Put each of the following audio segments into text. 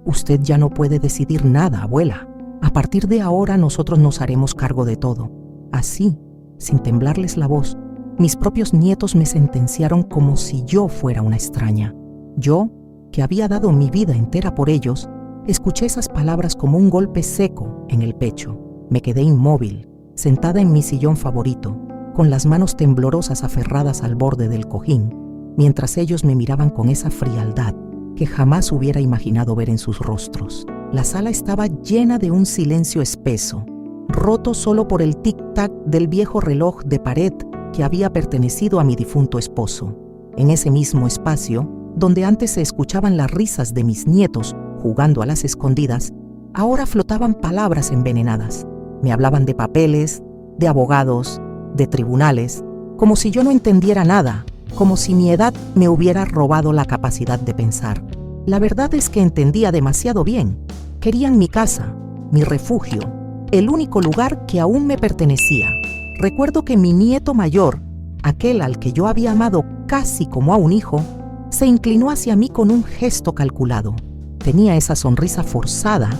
Usted ya no puede decidir nada, abuela. A partir de ahora nosotros nos haremos cargo de todo. Así, sin temblarles la voz, mis propios nietos me sentenciaron como si yo fuera una extraña. Yo, que había dado mi vida entera por ellos, escuché esas palabras como un golpe seco en el pecho. Me quedé inmóvil, sentada en mi sillón favorito, con las manos temblorosas aferradas al borde del cojín, mientras ellos me miraban con esa frialdad que jamás hubiera imaginado ver en sus rostros. La sala estaba llena de un silencio espeso, roto solo por el tic-tac del viejo reloj de pared que había pertenecido a mi difunto esposo. En ese mismo espacio, donde antes se escuchaban las risas de mis nietos jugando a las escondidas, ahora flotaban palabras envenenadas. Me hablaban de papeles, de abogados, de tribunales, como si yo no entendiera nada, como si mi edad me hubiera robado la capacidad de pensar. La verdad es que entendía demasiado bien. Querían mi casa, mi refugio, el único lugar que aún me pertenecía. Recuerdo que mi nieto mayor, aquel al que yo había amado casi como a un hijo, se inclinó hacia mí con un gesto calculado. Tenía esa sonrisa forzada,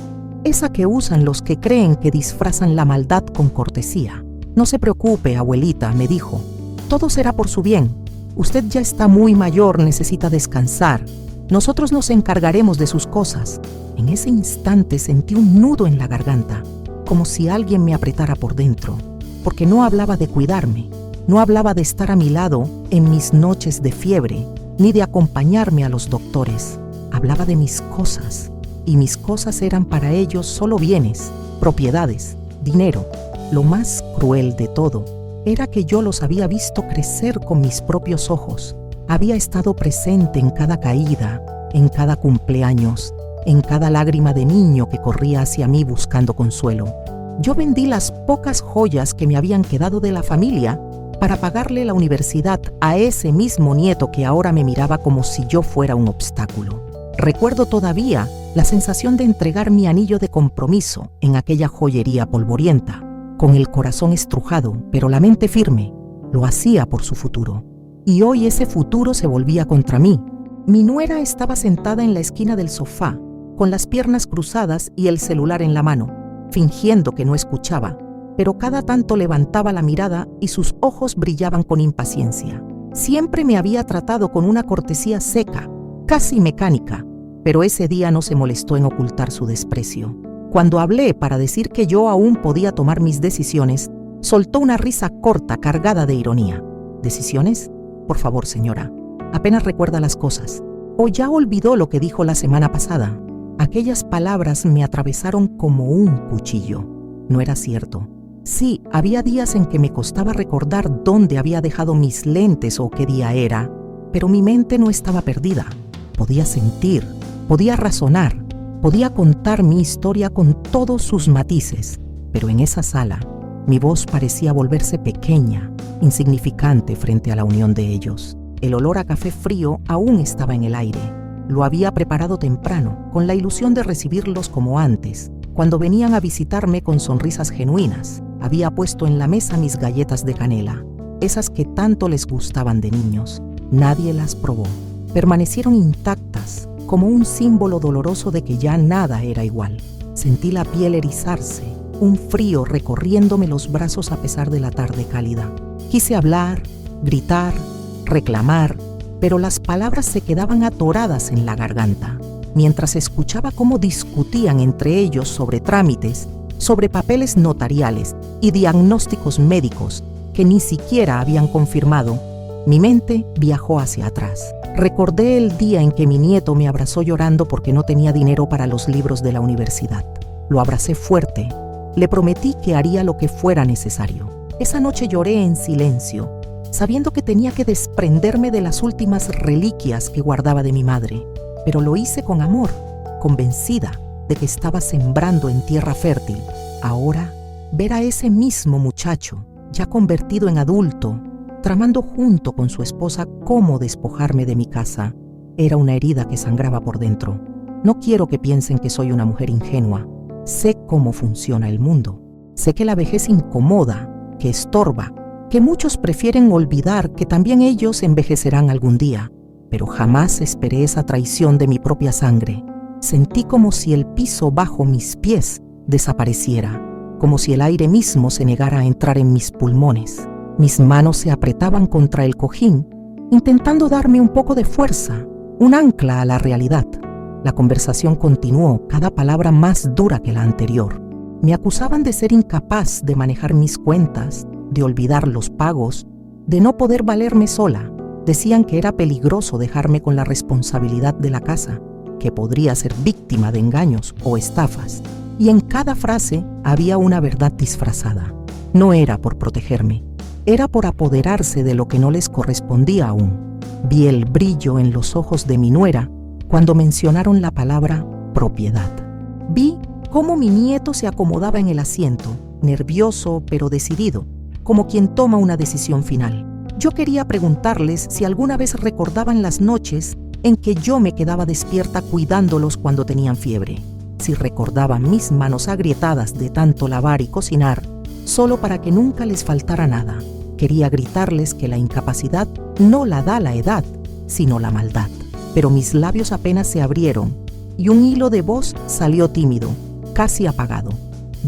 esa que usan los que creen que disfrazan la maldad con cortesía. «No se preocupe, abuelita», me dijo. «Todo será por su bien. Usted ya está muy mayor, necesita descansar. Nosotros nos encargaremos de sus cosas». En ese instante sentí un nudo en la garganta, como si alguien me apretara por dentro, porque no hablaba de cuidarme, no hablaba de estar a mi lado en mis noches de fiebre, ni de acompañarme a los doctores. Hablaba de mis cosas, y mis cosas eran para ellos solo bienes, propiedades, dinero. Lo más cruel de todo era que yo los había visto crecer con mis propios ojos. Había estado presente en cada caída, en cada cumpleaños, en cada lágrima de niño que corría hacia mí buscando consuelo. Yo vendí las pocas joyas que me habían quedado de la familia para pagarle la universidad a ese mismo nieto que ahora me miraba como si yo fuera un obstáculo. Recuerdo todavía la sensación de entregar mi anillo de compromiso en aquella joyería polvorienta, con el corazón estrujado, pero la mente firme. Lo hacía por su futuro. Y hoy ese futuro se volvía contra mí. Mi nuera estaba sentada en la esquina del sofá, con las piernas cruzadas y el celular en la mano, fingiendo que no escuchaba, pero cada tanto levantaba la mirada y sus ojos brillaban con impaciencia. Siempre me había tratado con una cortesía seca, casi mecánica, pero ese día no se molestó en ocultar su desprecio. Cuando hablé para decir que yo aún podía tomar mis decisiones, soltó una risa corta cargada de ironía. ¿Decisiones? Por favor, señora, apenas recuerda las cosas. ¿O ya olvidó lo que dijo la semana pasada? Aquellas palabras me atravesaron como un cuchillo. No era cierto. Sí, había días en que me costaba recordar dónde había dejado mis lentes o qué día era, pero mi mente no estaba perdida. Podía sentir, podía razonar, podía contar mi historia con todos sus matices, pero en esa sala, mi voz parecía volverse pequeña, insignificante frente a la unión de ellos. El olor a café frío aún estaba en el aire. Lo había preparado temprano, con la ilusión de recibirlos como antes, cuando venían a visitarme con sonrisas genuinas. Había puesto en la mesa mis galletas de canela, esas que tanto les gustaban de niños. Nadie las probó. Permanecieron intactas, como un símbolo doloroso de que ya nada era igual. Sentí la piel erizarse, un frío recorriéndome los brazos a pesar de la tarde cálida. Quise hablar, gritar, reclamar, pero las palabras se quedaban atoradas en la garganta, mientras escuchaba cómo discutían entre ellos sobre trámites, sobre papeles notariales y diagnósticos médicos que ni siquiera habían confirmado. Mi mente viajó hacia atrás. Recordé el día en que mi nieto me abrazó llorando porque no tenía dinero para los libros de la universidad. Lo abracé fuerte. Le prometí que haría lo que fuera necesario. Esa noche lloré en silencio, sabiendo que tenía que desprenderme de las últimas reliquias que guardaba de mi madre. Pero lo hice con amor, convencida de que estaba sembrando en tierra fértil. Ahora, ver a ese mismo muchacho, ya convertido en adulto, tramando junto con su esposa cómo despojarme de mi casa, era una herida que sangraba por dentro. No quiero que piensen que soy una mujer ingenua. Sé cómo funciona el mundo. Sé que la vejez incomoda, que estorba, que muchos prefieren olvidar que también ellos envejecerán algún día, pero jamás esperé esa traición de mi propia sangre. Sentí como si el piso bajo mis pies desapareciera, como si el aire mismo se negara a entrar en mis pulmones. Mis manos se apretaban contra el cojín, intentando darme un poco de fuerza, un ancla a la realidad. La conversación continuó, cada palabra más dura que la anterior. Me acusaban de ser incapaz de manejar mis cuentas, de olvidar los pagos, de no poder valerme sola. Decían que era peligroso dejarme con la responsabilidad de la casa, que podría ser víctima de engaños o estafas. Y en cada frase había una verdad disfrazada. No era por protegerme, era por apoderarse de lo que no les correspondía aún. Vi el brillo en los ojos de mi nuera cuando mencionaron la palabra propiedad. Vi cómo mi nieto se acomodaba en el asiento, nervioso pero decidido, como quien toma una decisión final. Yo quería preguntarles si alguna vez recordaban las noches en que yo me quedaba despierta cuidándolos cuando tenían fiebre, si recordaban mis manos agrietadas de tanto lavar y cocinar, solo para que nunca les faltara nada. Quería gritarles que la incapacidad no la da la edad, sino la maldad. Pero mis labios apenas se abrieron y un hilo de voz salió tímido, casi apagado.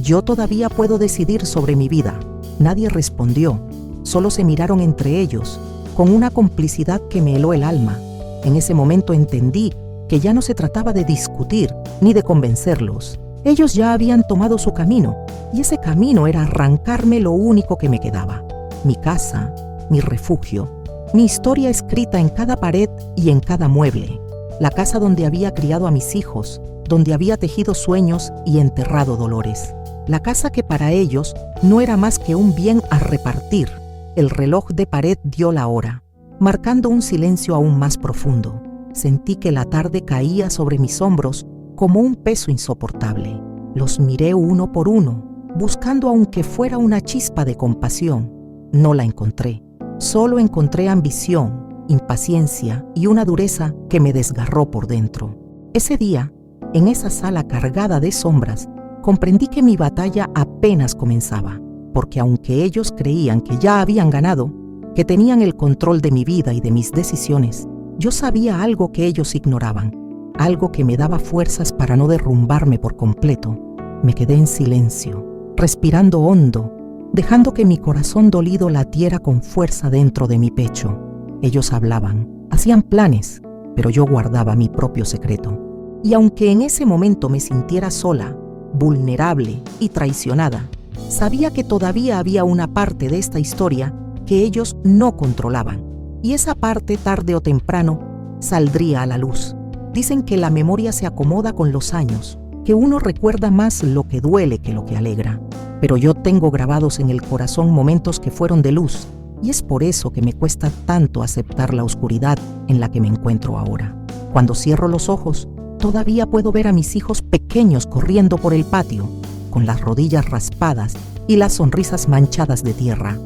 Yo todavía puedo decidir sobre mi vida. Nadie respondió, solo se miraron entre ellos, con una complicidad que me heló el alma. En ese momento entendí que ya no se trataba de discutir ni de convencerlos. Ellos ya habían tomado su camino, y ese camino era arrancarme lo único que me quedaba: mi casa, mi refugio, mi historia escrita en cada pared y en cada mueble, la casa donde había criado a mis hijos, donde había tejido sueños y enterrado dolores, la casa que para ellos no era más que un bien a repartir. El reloj de pared dio la hora, marcando un silencio aún más profundo. Sentí que la tarde caía sobre mis hombros como un peso insoportable. Los miré uno por uno, buscando aunque fuera una chispa de compasión. No la encontré. Solo encontré ambición, impaciencia y una dureza que me desgarró por dentro. Ese día, en esa sala cargada de sombras, comprendí que mi batalla apenas comenzaba, porque aunque ellos creían que ya habían ganado, que tenían el control de mi vida y de mis decisiones, yo sabía algo que ellos ignoraban, algo que me daba fuerzas para no derrumbarme por completo. Me quedé en silencio, respirando hondo, dejando que mi corazón dolido latiera con fuerza dentro de mi pecho. Ellos hablaban, hacían planes, pero yo guardaba mi propio secreto. Y aunque en ese momento me sintiera sola, vulnerable y traicionada, sabía que todavía había una parte de esta historia que ellos no controlaban, y esa parte tarde o temprano saldría a la luz. Dicen que la memoria se acomoda con los años, que uno recuerda más lo que duele que lo que alegra. Pero yo tengo grabados en el corazón momentos que fueron de luz, y es por eso que me cuesta tanto aceptar la oscuridad en la que me encuentro ahora. Cuando cierro los ojos, todavía puedo ver a mis hijos pequeños corriendo por el patio, con las rodillas raspadas y las sonrisas manchadas de tierra.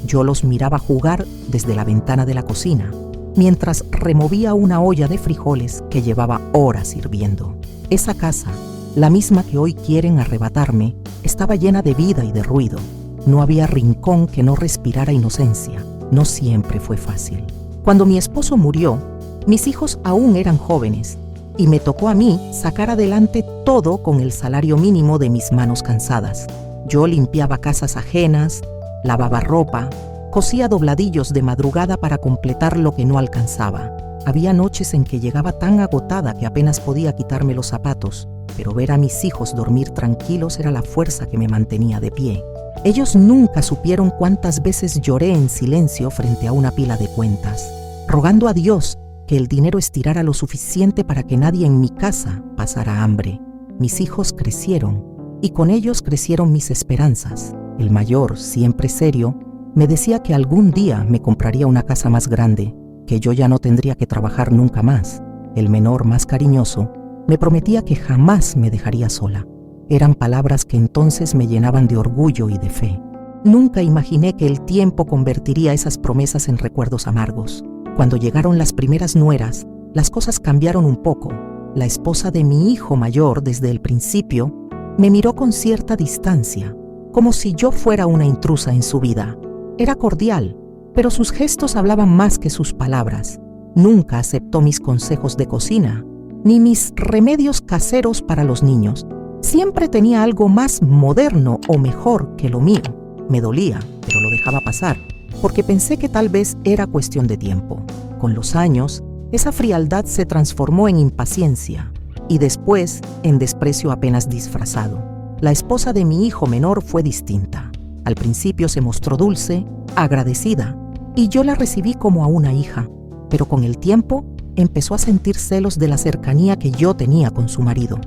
Yo los miraba jugar desde la ventana de la cocina, mientras removía una olla de frijoles que llevaba horas hirviendo. Esa casa, la misma que hoy quieren arrebatarme, estaba llena de vida y de ruido. No había rincón que no respirara inocencia. No siempre fue fácil. Cuando mi esposo murió, mis hijos aún eran jóvenes, y me tocó a mí sacar adelante todo con el salario mínimo de mis manos cansadas. Yo limpiaba casas ajenas, lavaba ropa, cosía dobladillos de madrugada para completar lo que no alcanzaba. Había noches en que llegaba tan agotada que apenas podía quitarme los zapatos, pero ver a mis hijos dormir tranquilos era la fuerza que me mantenía de pie. Ellos nunca supieron cuántas veces lloré en silencio frente a una pila de cuentas, rogando a Dios que el dinero estirara lo suficiente para que nadie en mi casa pasara hambre. Mis hijos crecieron, y con ellos crecieron mis esperanzas. El mayor, siempre serio, me decía que algún día me compraría una casa más grande, que yo ya no tendría que trabajar nunca más. El menor, más cariñoso, me prometía que jamás me dejaría sola. Eran palabras que entonces me llenaban de orgullo y de fe. Nunca imaginé que el tiempo convertiría esas promesas en recuerdos amargos. Cuando llegaron las primeras nueras, las cosas cambiaron un poco. La esposa de mi hijo mayor, desde el principio, me miró con cierta distancia, como si yo fuera una intrusa en su vida. Era cordial, pero sus gestos hablaban más que sus palabras. Nunca aceptó mis consejos de cocina, ni mis remedios caseros para los niños. Siempre tenía algo más moderno o mejor que lo mío. Me dolía, pero lo dejaba pasar, porque pensé que tal vez era cuestión de tiempo. Con los años, esa frialdad se transformó en impaciencia y después en desprecio apenas disfrazado. La esposa de mi hijo menor fue distinta. Al principio se mostró dulce, agradecida, y yo la recibí como a una hija, pero con el tiempo empezó a sentir celos de la cercanía que yo tenía con su marido.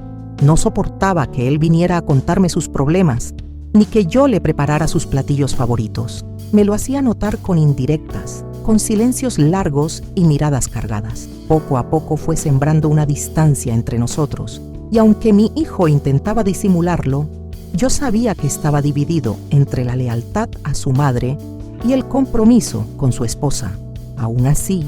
No soportaba que él viniera a contarme sus problemas, ni que yo le preparara sus platillos favoritos. Me lo hacía notar con indirectas, con silencios largos y miradas cargadas. Poco a poco fue sembrando una distancia entre nosotros, y aunque mi hijo intentaba disimularlo, yo sabía que estaba dividido entre la lealtad a su madre y el compromiso con su esposa. Aún así,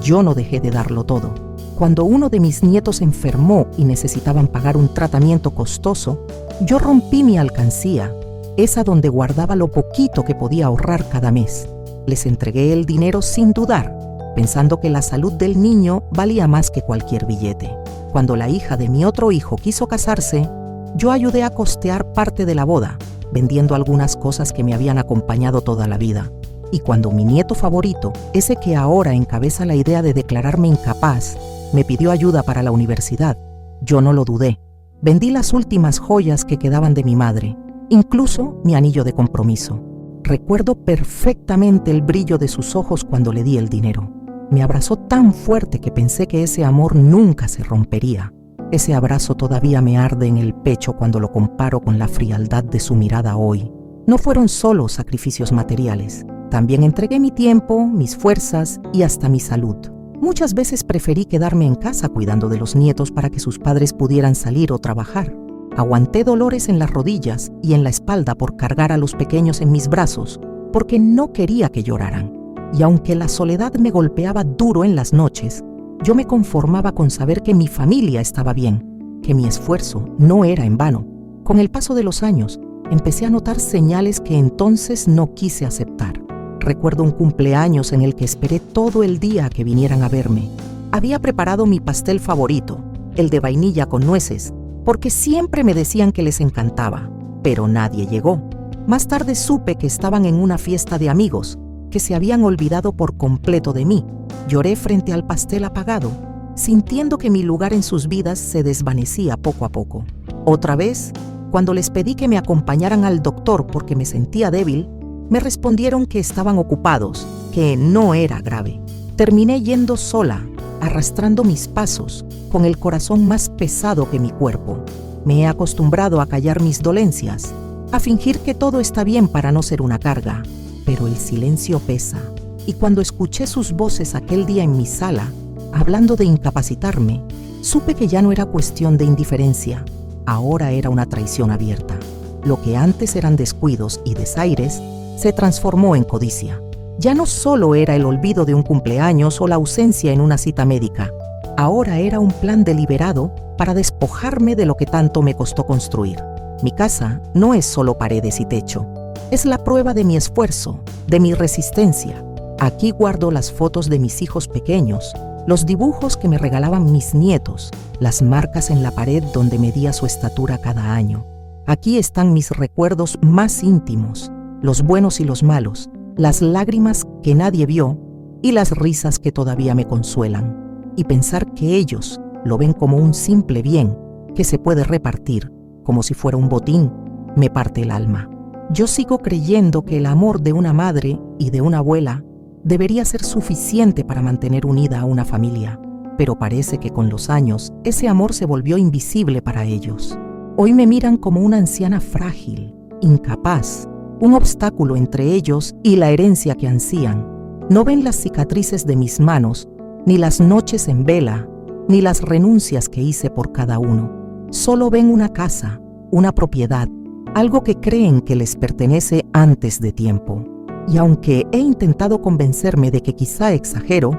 yo no dejé de darlo todo. Cuando uno de mis nietos enfermó y necesitaban pagar un tratamiento costoso, yo rompí mi alcancía, esa donde guardaba lo poquito que podía ahorrar cada mes. Les entregué el dinero sin dudar, pensando que la salud del niño valía más que cualquier billete. Cuando la hija de mi otro hijo quiso casarse, yo ayudé a costear parte de la boda, vendiendo algunas cosas que me habían acompañado toda la vida. Y cuando mi nieto favorito, ese que ahora encabeza la idea de declararme incapaz, me pidió ayuda para la universidad, yo no lo dudé. Vendí las últimas joyas que quedaban de mi madre, incluso mi anillo de compromiso. Recuerdo perfectamente el brillo de sus ojos cuando le di el dinero. Me abrazó tan fuerte que pensé que ese amor nunca se rompería. Ese abrazo todavía me arde en el pecho cuando lo comparo con la frialdad de su mirada hoy. No fueron solo sacrificios materiales. También entregué mi tiempo, mis fuerzas y hasta mi salud. Muchas veces preferí quedarme en casa cuidando de los nietos para que sus padres pudieran salir o trabajar. Aguanté dolores en las rodillas y en la espalda por cargar a los pequeños en mis brazos, porque no quería que lloraran. Y aunque la soledad me golpeaba duro en las noches, yo me conformaba con saber que mi familia estaba bien, que mi esfuerzo no era en vano. Con el paso de los años, empecé a notar señales que entonces no quise aceptar. Recuerdo un cumpleaños en el que esperé todo el día a que vinieran a verme. Había preparado mi pastel favorito, el de vainilla con nueces, porque siempre me decían que les encantaba, pero nadie llegó. Más tarde supe que estaban en una fiesta de amigos, que se habían olvidado por completo de mí. Lloré frente al pastel apagado, sintiendo que mi lugar en sus vidas se desvanecía poco a poco. Otra vez, cuando les pedí que me acompañaran al doctor porque me sentía débil, me respondieron que estaban ocupados, que no era grave. Terminé yendo sola, arrastrando mis pasos, con el corazón más pesado que mi cuerpo. Me he acostumbrado a callar mis dolencias, a fingir que todo está bien para no ser una carga, pero el silencio pesa. Y cuando escuché sus voces aquel día en mi sala, hablando de incapacitarme, supe que ya no era cuestión de indiferencia, ahora era una traición abierta. Lo que antes eran descuidos y desaires, se transformó en codicia. Ya no solo era el olvido de un cumpleaños o la ausencia en una cita médica, ahora era un plan deliberado para despojarme de lo que tanto me costó construir. Mi casa no es solo paredes y techo, es la prueba de mi esfuerzo, de mi resistencia. Aquí guardo las fotos de mis hijos pequeños, los dibujos que me regalaban mis nietos, las marcas en la pared donde medía su estatura cada año. Aquí están mis recuerdos más íntimos, los buenos y los malos, las lágrimas que nadie vio y las risas que todavía me consuelan. Y pensar que ellos lo ven como un simple bien que se puede repartir, como si fuera un botín, me parte el alma. Yo sigo creyendo que el amor de una madre y de una abuela debería ser suficiente para mantener unida a una familia, pero parece que con los años ese amor se volvió invisible para ellos. Hoy me miran como una anciana frágil, incapaz, un obstáculo entre ellos y la herencia que ansían. No ven las cicatrices de mis manos, ni las noches en vela, ni las renuncias que hice por cada uno. Solo ven una casa, una propiedad, algo que creen que les pertenece antes de tiempo. Y aunque he intentado convencerme de que quizá exagero,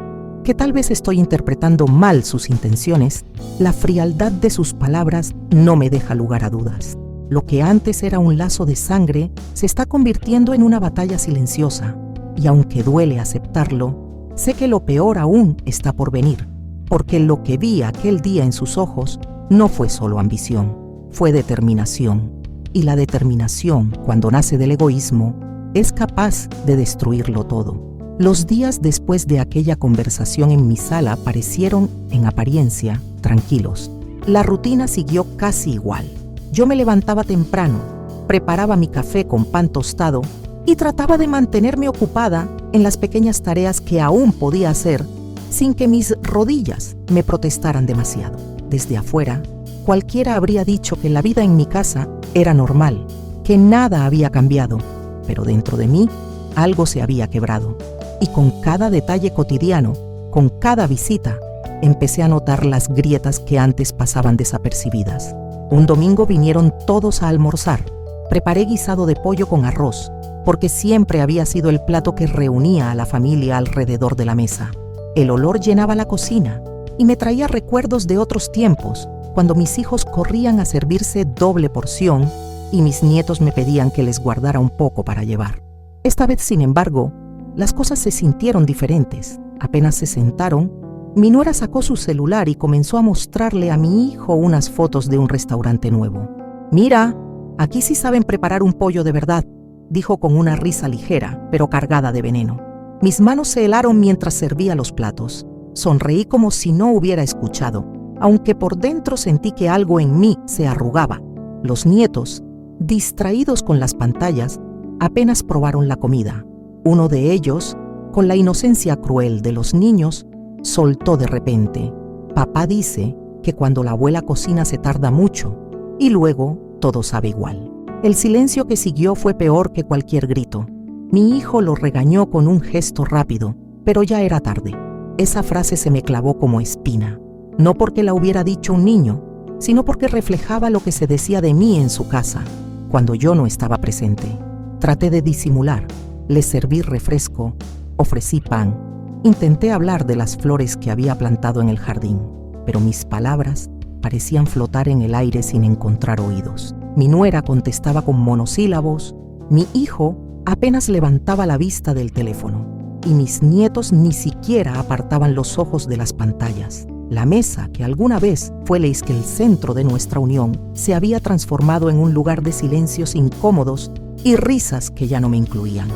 que tal vez estoy interpretando mal sus intenciones, la frialdad de sus palabras no me deja lugar a dudas. Lo que antes era un lazo de sangre se está convirtiendo en una batalla silenciosa, y aunque duele aceptarlo, sé que lo peor aún está por venir. porque lo que vi aquel día en sus ojos no fue solo ambición, fue determinación. Y la determinación, cuando nace del egoísmo, es capaz de destruirlo todo. Los días después de aquella conversación en mi sala parecieron, en apariencia, tranquilos. La rutina siguió casi igual. Yo me levantaba temprano, preparaba mi café con pan tostado y trataba de mantenerme ocupada en las pequeñas tareas que aún podía hacer sin que mis rodillas me protestaran demasiado. Desde afuera, cualquiera habría dicho que la vida en mi casa era normal, que nada había cambiado, pero dentro de mí algo se había quebrado. Y con cada detalle cotidiano, con cada visita, empecé a notar las grietas que antes pasaban desapercibidas. Un domingo vinieron todos a almorzar. Preparé guisado de pollo con arroz, porque siempre había sido el plato que reunía a la familia alrededor de la mesa. El olor llenaba la cocina y me traía recuerdos de otros tiempos, cuando mis hijos corrían a servirse doble porción y mis nietos me pedían que les guardara un poco para llevar. Esta vez, sin embargo, las cosas se sintieron diferentes. Apenas se sentaron, mi nuera sacó su celular y comenzó a mostrarle a mi hijo unas fotos de un restaurante nuevo. «Mira, aquí sí saben preparar un pollo de verdad», dijo con una risa ligera, pero cargada de veneno. Mis manos se helaron mientras servía los platos. Sonreí como si no hubiera escuchado, aunque por dentro sentí que algo en mí se arrugaba. Los nietos, distraídos con las pantallas, apenas probaron la comida. Uno de ellos, con la inocencia cruel de los niños, soltó de repente: «Papá dice que cuando la abuela cocina se tarda mucho y luego todo sabe igual». El silencio que siguió fue peor que cualquier grito. Mi hijo lo regañó con un gesto rápido, pero ya era tarde. Esa frase se me clavó como espina, no porque la hubiera dicho un niño, sino porque reflejaba lo que se decía de mí en su casa, cuando yo no estaba presente. Traté de disimular, les serví refresco, ofrecí pan, intenté hablar de las flores que había plantado en el jardín, pero mis palabras parecían flotar en el aire sin encontrar oídos. Mi nuera contestaba con monosílabos, mi hijo apenas levantaba la vista del teléfono y mis nietos ni siquiera apartaban los ojos de las pantallas. La mesa, que alguna vez fue el centro de nuestra unión, se había transformado en un lugar de silencios incómodos y risas que ya no me incluían.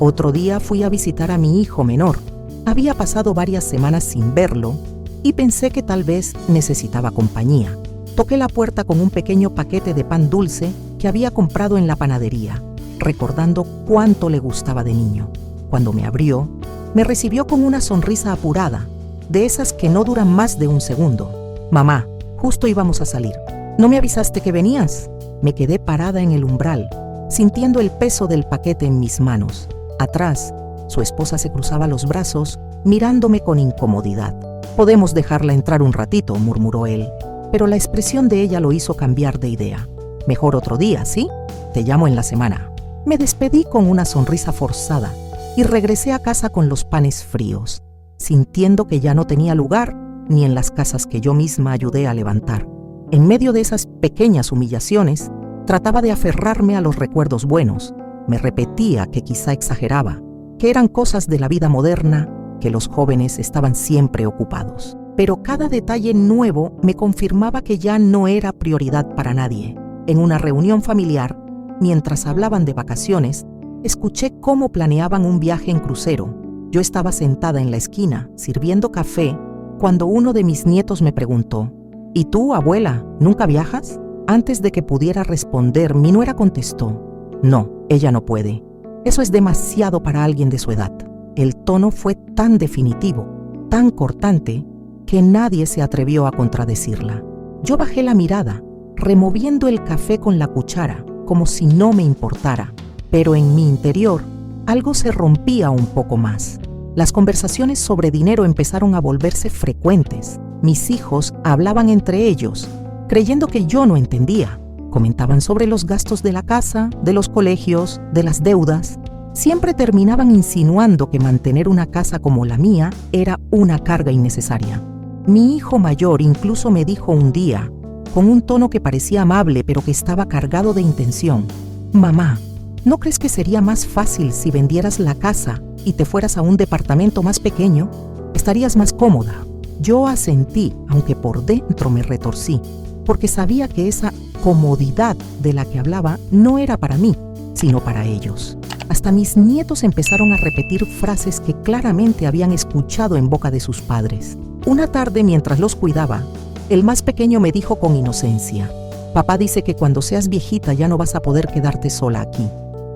Otro día fui a visitar a mi hijo menor. Había pasado varias semanas sin verlo y pensé que tal vez necesitaba compañía. Toqué la puerta con un pequeño paquete de pan dulce que había comprado en la panadería, recordando cuánto le gustaba de niño. Cuando me abrió, me recibió con una sonrisa apurada, de esas que no duran más de un segundo. «Mamá, justo íbamos a salir. ¿No me avisaste que venías?». Me quedé parada en el umbral, sintiendo el peso del paquete en mis manos. Atrás, su esposa se cruzaba los brazos, mirándome con incomodidad. «Podemos dejarla entrar un ratito», murmuró él, pero la expresión de ella lo hizo cambiar de idea. «Mejor otro día, ¿sí? Te llamo en la semana». Me despedí con una sonrisa forzada y regresé a casa con los panes fríos, sintiendo que ya no tenía lugar ni en las casas que yo misma ayudé a levantar. En medio de esas pequeñas humillaciones, trataba de aferrarme a los recuerdos buenos. Me repetía que quizá exageraba, que eran cosas de la vida moderna, que los jóvenes estaban siempre ocupados. Pero cada detalle nuevo me confirmaba que ya no era prioridad para nadie. En una reunión familiar, mientras hablaban de vacaciones, escuché cómo planeaban un viaje en crucero. Yo estaba sentada en la esquina, sirviendo café, cuando uno de mis nietos me preguntó: «¿Y tú, abuela, nunca viajas?». Antes de que pudiera responder, mi nuera contestó: «No, ella no puede. Eso es demasiado para alguien de su edad». El tono fue tan definitivo, tan cortante, que nadie se atrevió a contradecirla. Yo bajé la mirada, removiendo el café con la cuchara, como si no me importara, pero en mi interior algo se rompía un poco más. Las conversaciones sobre dinero empezaron a volverse frecuentes. Mis hijos hablaban entre ellos, creyendo que yo no entendía. Comentaban sobre los gastos de la casa, de los colegios, de las deudas. Siempre terminaban insinuando que mantener una casa como la mía era una carga innecesaria. Mi hijo mayor incluso me dijo un día, con un tono que parecía amable pero que estaba cargado de intención: «Mamá, ¿no crees que sería más fácil si vendieras la casa y te fueras a un departamento más pequeño? Estarías más cómoda». Yo asentí, aunque por dentro me retorcí, porque sabía que esa comodidad de la que hablaba no era para mí, sino para ellos. Hasta mis nietos empezaron a repetir frases que claramente habían escuchado en boca de sus padres. Una tarde, mientras los cuidaba, el más pequeño me dijo con inocencia: «Papá dice que cuando seas viejita ya no vas a poder quedarte sola aquí».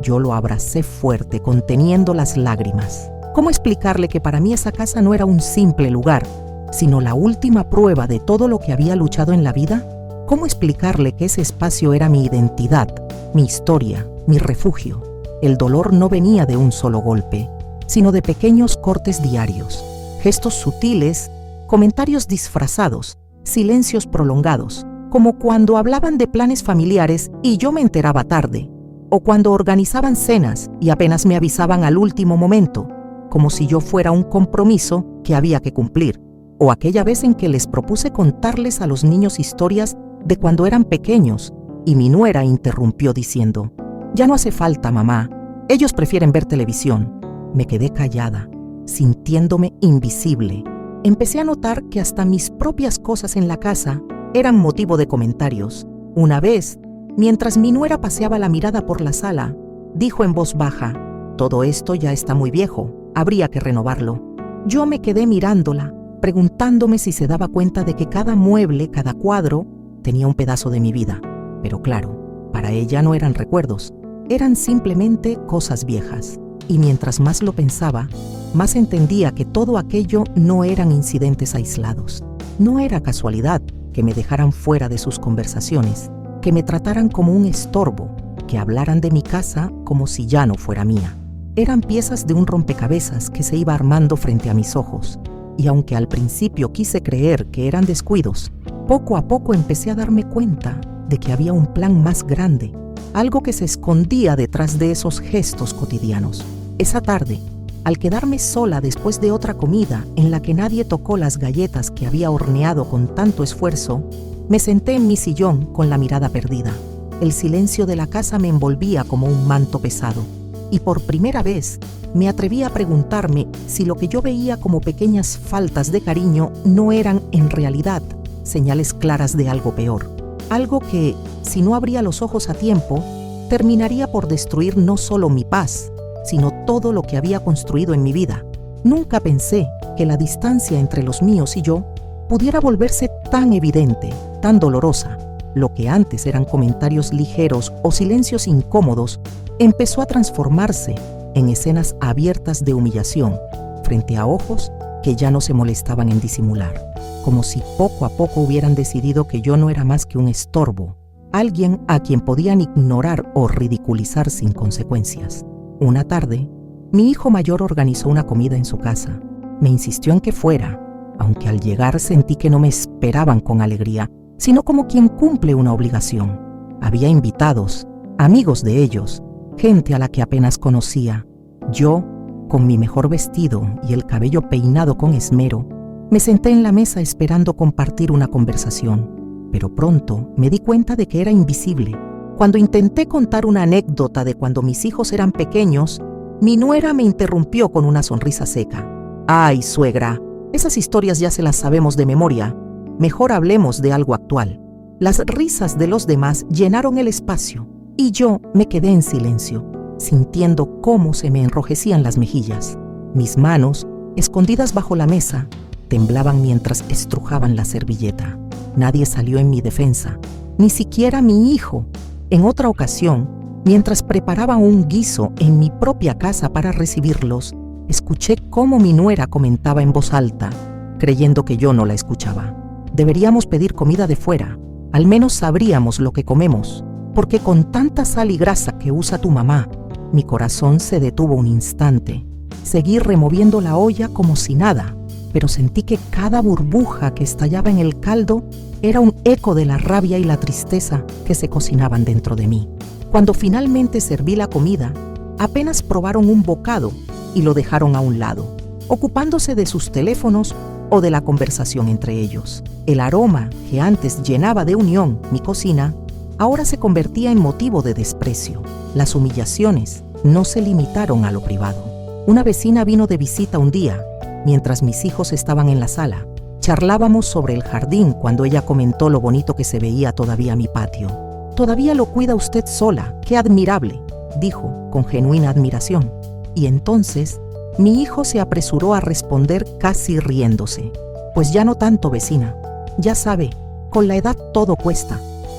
Yo lo abracé fuerte, conteniendo las lágrimas. ¿Cómo explicarle que para mí esa casa no era un simple lugar, sino la última prueba de todo lo que había luchado en la vida? ¿Cómo explicarle que ese espacio era mi identidad, mi historia, mi refugio? El dolor no venía de un solo golpe, sino de pequeños cortes diarios, gestos sutiles, comentarios disfrazados, silencios prolongados, como cuando hablaban de planes familiares y yo me enteraba tarde, o cuando organizaban cenas y apenas me avisaban al último momento, como si yo fuera un compromiso que había que cumplir, o aquella vez en que les propuse contarles a los niños historias de cuando eran pequeños y mi nuera interrumpió diciendo: «Ya no hace falta, mamá, ellos prefieren ver televisión». Me quedé callada, sintiéndome invisible. Empecé a notar que hasta mis propias cosas en la casa eran motivo de comentarios. Una vez, mientras mi nuera paseaba la mirada por la sala, dijo en voz baja: «Todo esto ya está muy viejo, habría que renovarlo». Yo me quedé mirándola, preguntándome si se daba cuenta de que cada mueble, cada cuadro, tenía un pedazo de mi vida. Pero claro, para ella no eran recuerdos, eran simplemente cosas viejas. Y mientras más lo pensaba, más entendía que todo aquello no eran incidentes aislados. No era casualidad que me dejaran fuera de sus conversaciones, que me trataran como un estorbo, que hablaran de mi casa como si ya no fuera mía. Eran piezas de un rompecabezas que se iba armando frente a mis ojos, y aunque al principio quise creer que eran descuidos, poco a poco empecé a darme cuenta de que había un plan más grande, algo que se escondía detrás de esos gestos cotidianos. Esa tarde, al quedarme sola después de otra comida en la que nadie tocó las galletas que había horneado con tanto esfuerzo, me senté en mi sillón con la mirada perdida. El silencio de la casa me envolvía como un manto pesado, y por primera vez me atreví a preguntarme si lo que yo veía como pequeñas faltas de cariño no eran en realidad señales claras de algo peor. Algo que, si no abría los ojos a tiempo, terminaría por destruir no solo mi paz, sino todo lo que había construido en mi vida. Nunca pensé que la distancia entre los míos y yo pudiera volverse tan evidente, tan dolorosa. Lo que antes eran comentarios ligeros o silencios incómodos, empezó a transformarse en escenas abiertas de humillación, frente a ojos que ya no se molestaban en disimular, como si poco a poco hubieran decidido que yo no era más que un estorbo, alguien a quien podían ignorar o ridiculizar sin consecuencias. Una tarde, mi hijo mayor organizó una comida en su casa. Me insistió en que fuera, aunque al llegar sentí que no me esperaban con alegría, sino como quien cumple una obligación. Había invitados, amigos de ellos, gente a la que apenas conocía. Yo, con mi mejor vestido y el cabello peinado con esmero, me senté en la mesa esperando compartir una conversación, pero pronto me di cuenta de que era invisible. Cuando intenté contar una anécdota de cuando mis hijos eran pequeños, mi nuera me interrumpió con una sonrisa seca. «Ay, suegra, esas historias ya se las sabemos de memoria. Mejor hablemos de algo actual». Las risas de los demás llenaron el espacio y yo me quedé en silencio, sintiendo cómo se me enrojecían las mejillas. Mis manos, escondidas bajo la mesa, temblaban mientras estrujaban la servilleta. Nadie salió en mi defensa, ni siquiera mi hijo. En otra ocasión, mientras preparaban un guiso en mi propia casa para recibirlos, escuché cómo mi nuera comentaba en voz alta, creyendo que yo no la escuchaba: «Deberíamos pedir comida de fuera, al menos sabríamos lo que comemos, porque con tanta sal y grasa que usa tu mamá». Mi corazón se detuvo un instante. Seguí removiendo la olla como si nada, pero sentí que cada burbuja que estallaba en el caldo era un eco de la rabia y la tristeza que se cocinaban dentro de mí. Cuando finalmente serví la comida, apenas probaron un bocado y lo dejaron a un lado, ocupándose de sus teléfonos o de la conversación entre ellos. El aroma que antes llenaba de unión mi cocina, ahora se convertía en motivo de desprecio. Las humillaciones no se limitaron a lo privado. Una vecina vino de visita un día, mientras mis hijos estaban en la sala, Charlábamos sobre el jardín cuando ella comentó lo bonito que se veía todavía mi patio. «Todavía lo cuida usted sola, qué admirable», dijo con genuina admiración. Y entonces mi hijo se apresuró a responder casi riéndose. «Pues ya no tanto, vecina. Ya sabe, con la edad todo cuesta.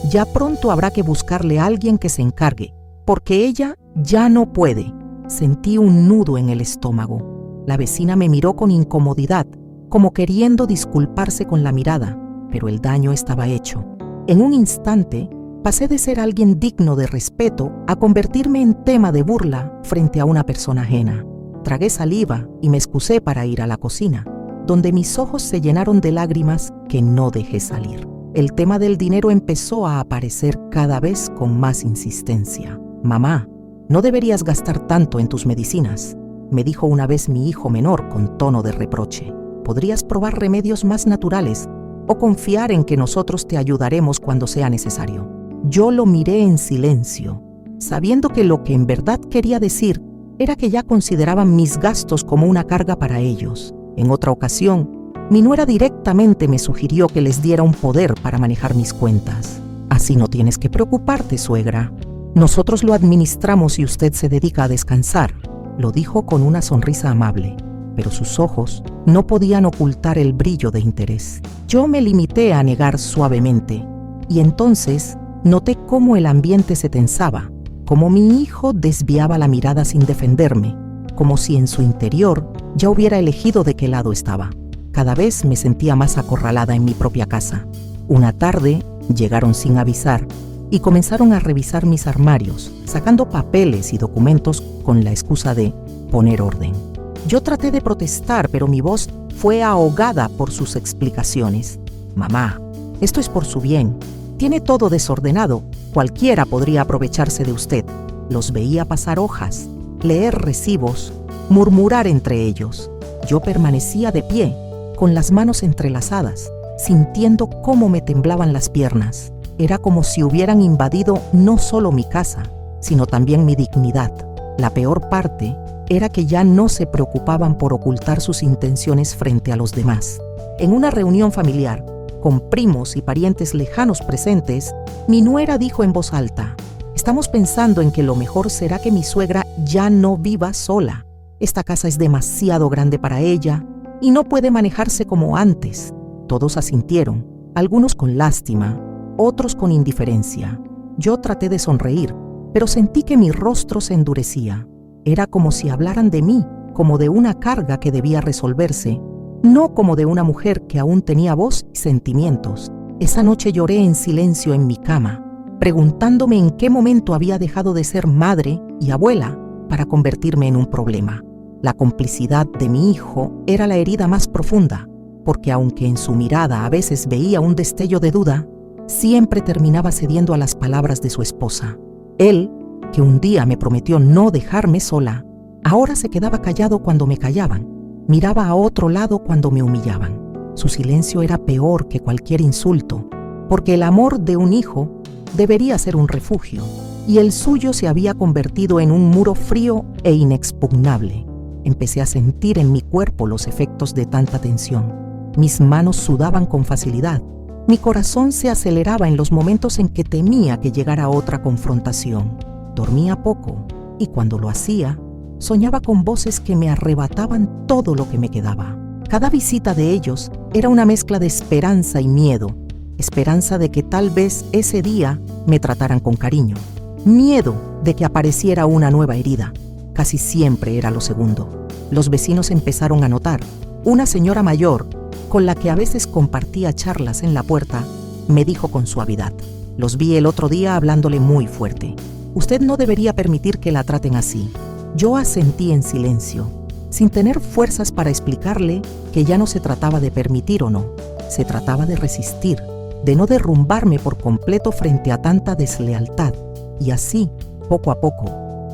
Ya pronto habrá que buscarle a alguien que se encargue, porque ella ya no puede». Sentí un nudo en el estómago. La vecina me miró con incomodidad, como queriendo disculparse con la mirada, pero el daño estaba hecho. En un instante, pasé de ser alguien digno de respeto a convertirme en tema de burla frente a una persona ajena. Tragué saliva y me excusé para ir a la cocina, donde mis ojos se llenaron de lágrimas que no dejé salir. El tema del dinero empezó a aparecer cada vez con más insistencia. «Mamá, no deberías gastar tanto en tus medicinas», me dijo una vez mi hijo menor con tono de reproche. «Podrías probar remedios más naturales o confiar en que nosotros te ayudaremos cuando sea necesario». Yo lo miré en silencio, sabiendo que lo que en verdad quería decir era que ya consideraban mis gastos como una carga para ellos. En otra ocasión, mi nuera directamente me sugirió que les diera un poder para manejar mis cuentas. «Así no tienes que preocuparte, suegra. Nosotros lo administramos y usted se dedica a descansar», lo dijo con una sonrisa amable, pero sus ojos no podían ocultar el brillo de interés. Yo me limité a negar suavemente, y entonces noté cómo el ambiente se tensaba, cómo mi hijo desviaba la mirada sin defenderme, como si en su interior ya hubiera elegido de qué lado estaba. Cada vez me sentía más acorralada en mi propia casa. Una tarde llegaron sin avisar y comenzaron a revisar mis armarios, sacando papeles y documentos con la excusa de poner orden. Yo traté de protestar, pero mi voz fue ahogada por sus explicaciones. «Mamá, esto es por su bien. Tiene todo desordenado. Cualquiera podría aprovecharse de usted». Los veía pasar hojas, leer recibos, murmurar entre ellos. Yo permanecía de pie, con las manos entrelazadas, sintiendo cómo me temblaban las piernas. Era como si hubieran invadido no solo mi casa, sino también mi dignidad. La peor parte era que ya no se preocupaban por ocultar sus intenciones frente a los demás. En una reunión familiar, con primos y parientes lejanos presentes, mi nuera dijo en voz alta: «Estamos pensando en que lo mejor será que mi suegra ya no viva sola. Esta casa es demasiado grande para ella y no puede manejarse como antes». Todos asintieron, algunos con lástima, otros con indiferencia. Yo traté de sonreír, pero sentí que mi rostro se endurecía. Era como si hablaran de mí, como de una carga que debía resolverse, no como de una mujer que aún tenía voz y sentimientos. Esa noche lloré en silencio en mi cama, preguntándome en qué momento había dejado de ser madre y abuela para convertirme en un problema. La complicidad de mi hijo era la herida más profunda, porque aunque en su mirada a veces veía un destello de duda, siempre terminaba cediendo a las palabras de su esposa. Él, que un día me prometió no dejarme sola, ahora se quedaba callado cuando me callaban, miraba a otro lado cuando me humillaban. Su silencio era peor que cualquier insulto, porque el amor de un hijo debería ser un refugio, y el suyo se había convertido en un muro frío e inexpugnable. Empecé a sentir en mi cuerpo los efectos de tanta tensión. Mis manos sudaban con facilidad. Mi corazón se aceleraba en los momentos en que temía que llegara otra confrontación. Dormía poco, y cuando lo hacía, soñaba con voces que me arrebataban todo lo que me quedaba. Cada visita de ellos era una mezcla de esperanza y miedo. Esperanza de que tal vez ese día me trataran con cariño. Miedo de que apareciera una nueva herida. Casi siempre era lo segundo. Los vecinos empezaron a notar. Una señora mayor, con la que a veces compartía charlas en la puerta, me dijo con suavidad: «Los vi el otro día hablándole muy fuerte. Usted no debería permitir que la traten así». Yo asentí en silencio, sin tener fuerzas para explicarle que ya no se trataba de permitir o no, se trataba de resistir, de no derrumbarme por completo frente a tanta deslealtad. Y así, poco a poco,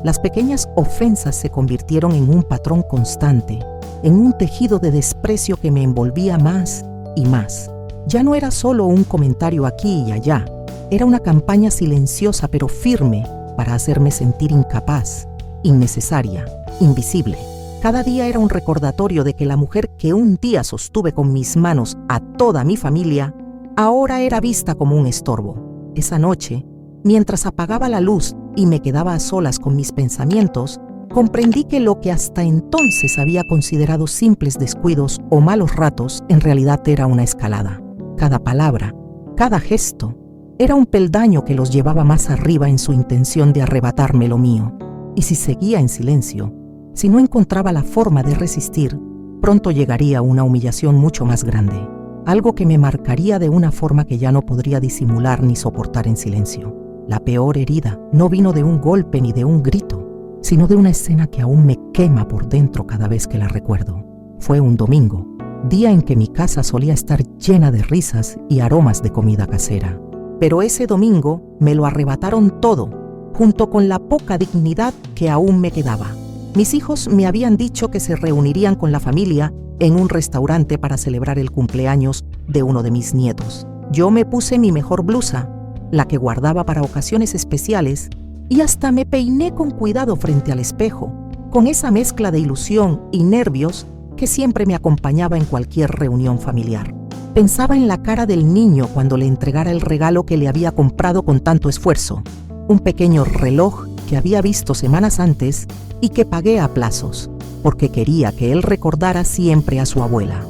las pequeñas ofensas se convirtieron en un patrón constante, en un tejido de desprecio que me envolvía más y más. Ya no era solo un comentario aquí y allá, era una campaña silenciosa pero firme para hacerme sentir incapaz, innecesaria, invisible. Cada día era un recordatorio de que la mujer que un día sostuve con mis manos a toda mi familia, ahora era vista como un estorbo. Esa noche, mientras apagaba la luz y me quedaba a solas con mis pensamientos, comprendí que lo que hasta entonces había considerado simples descuidos o malos ratos en realidad era una escalada. Cada palabra, cada gesto, era un peldaño que los llevaba más arriba en su intención de arrebatarme lo mío. Y si seguía en silencio, si no encontraba la forma de resistir, pronto llegaría una humillación mucho más grande, algo que me marcaría de una forma que ya no podría disimular ni soportar en silencio. La peor herida no vino de un golpe ni de un grito, sino de una escena que aún me quema por dentro cada vez que la recuerdo. Fue un domingo, día en que mi casa solía estar llena de risas y aromas de comida casera. Pero ese domingo me lo arrebataron todo, junto con la poca dignidad que aún me quedaba. Mis hijos me habían dicho que se reunirían con la familia en un restaurante para celebrar el cumpleaños de uno de mis nietos. Yo me puse mi mejor blusa, la que guardaba para ocasiones especiales, y hasta me peiné con cuidado frente al espejo, con esa mezcla de ilusión y nervios que siempre me acompañaba en cualquier reunión familiar. Pensaba en la cara del niño cuando le entregara el regalo que le había comprado con tanto esfuerzo, un pequeño reloj que había visto semanas antes y que pagué a plazos, porque quería que él recordara siempre a su abuela.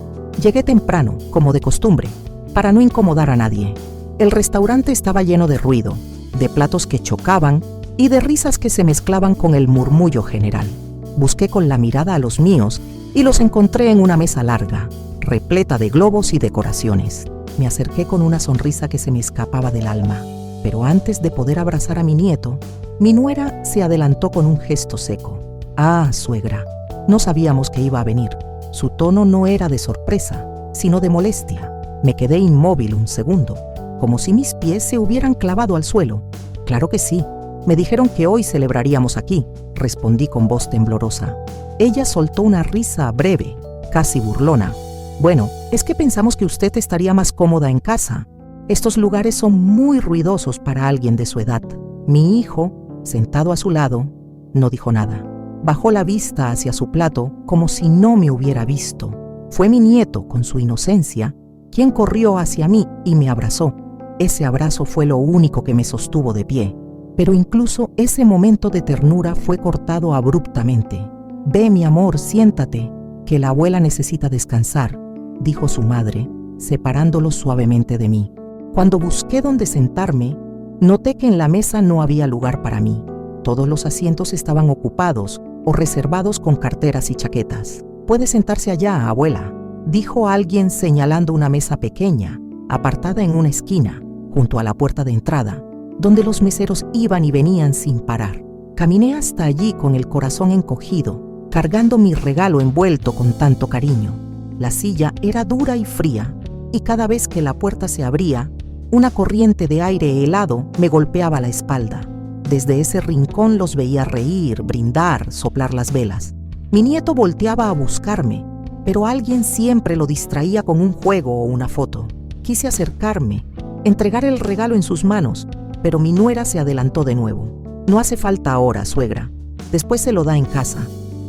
Llegué temprano, como de costumbre, para no incomodar a nadie. El restaurante estaba lleno de ruido, de platos que chocaban y de risas que se mezclaban con el murmullo general. Busqué con la mirada a los míos y los encontré en una mesa larga, repleta de globos y decoraciones. Me acerqué con una sonrisa que se me escapaba del alma, pero antes de poder abrazar a mi nieto, mi nuera se adelantó con un gesto seco. «Ah, suegra, no sabíamos que iba a venir». Su tono no era de sorpresa, sino de molestia. Me quedé inmóvil un segundo, como si mis pies se hubieran clavado al suelo. «Claro que sí, me dijeron que hoy celebraríamos aquí», respondí con voz temblorosa. Ella soltó una risa breve, casi burlona. «Bueno, es que pensamos que usted estaría más cómoda en casa. Estos lugares son muy ruidosos para alguien de su edad». Mi hijo, sentado a su lado, no dijo nada. Bajó la vista hacia su plato como si no me hubiera visto. Fue mi nieto, con su inocencia, quien corrió hacia mí y me abrazó. Ese abrazo fue lo único que me sostuvo de pie. Pero incluso ese momento de ternura fue cortado abruptamente. «Ve, mi amor, siéntate, que la abuela necesita descansar», dijo su madre, separándolo suavemente de mí. Cuando busqué dónde sentarme, noté que en la mesa no había lugar para mí. Todos los asientos estaban ocupados o reservados con carteras y chaquetas. «Puede sentarse allá, abuela», dijo alguien señalando una mesa pequeña, apartada en una esquina, junto a la puerta de entrada, donde los meseros iban y venían sin parar. Caminé hasta allí con el corazón encogido, cargando mi regalo envuelto con tanto cariño. La silla era dura y fría, y cada vez que la puerta se abría, una corriente de aire helado me golpeaba la espalda. Desde ese rincón los veía reír, brindar, soplar las velas. Mi nieto volteaba a buscarme, pero alguien siempre lo distraía con un juego o una foto. Quise acercarme, entregar el regalo en sus manos, pero mi nuera se adelantó de nuevo. «No hace falta ahora, suegra. Después se lo da en casa.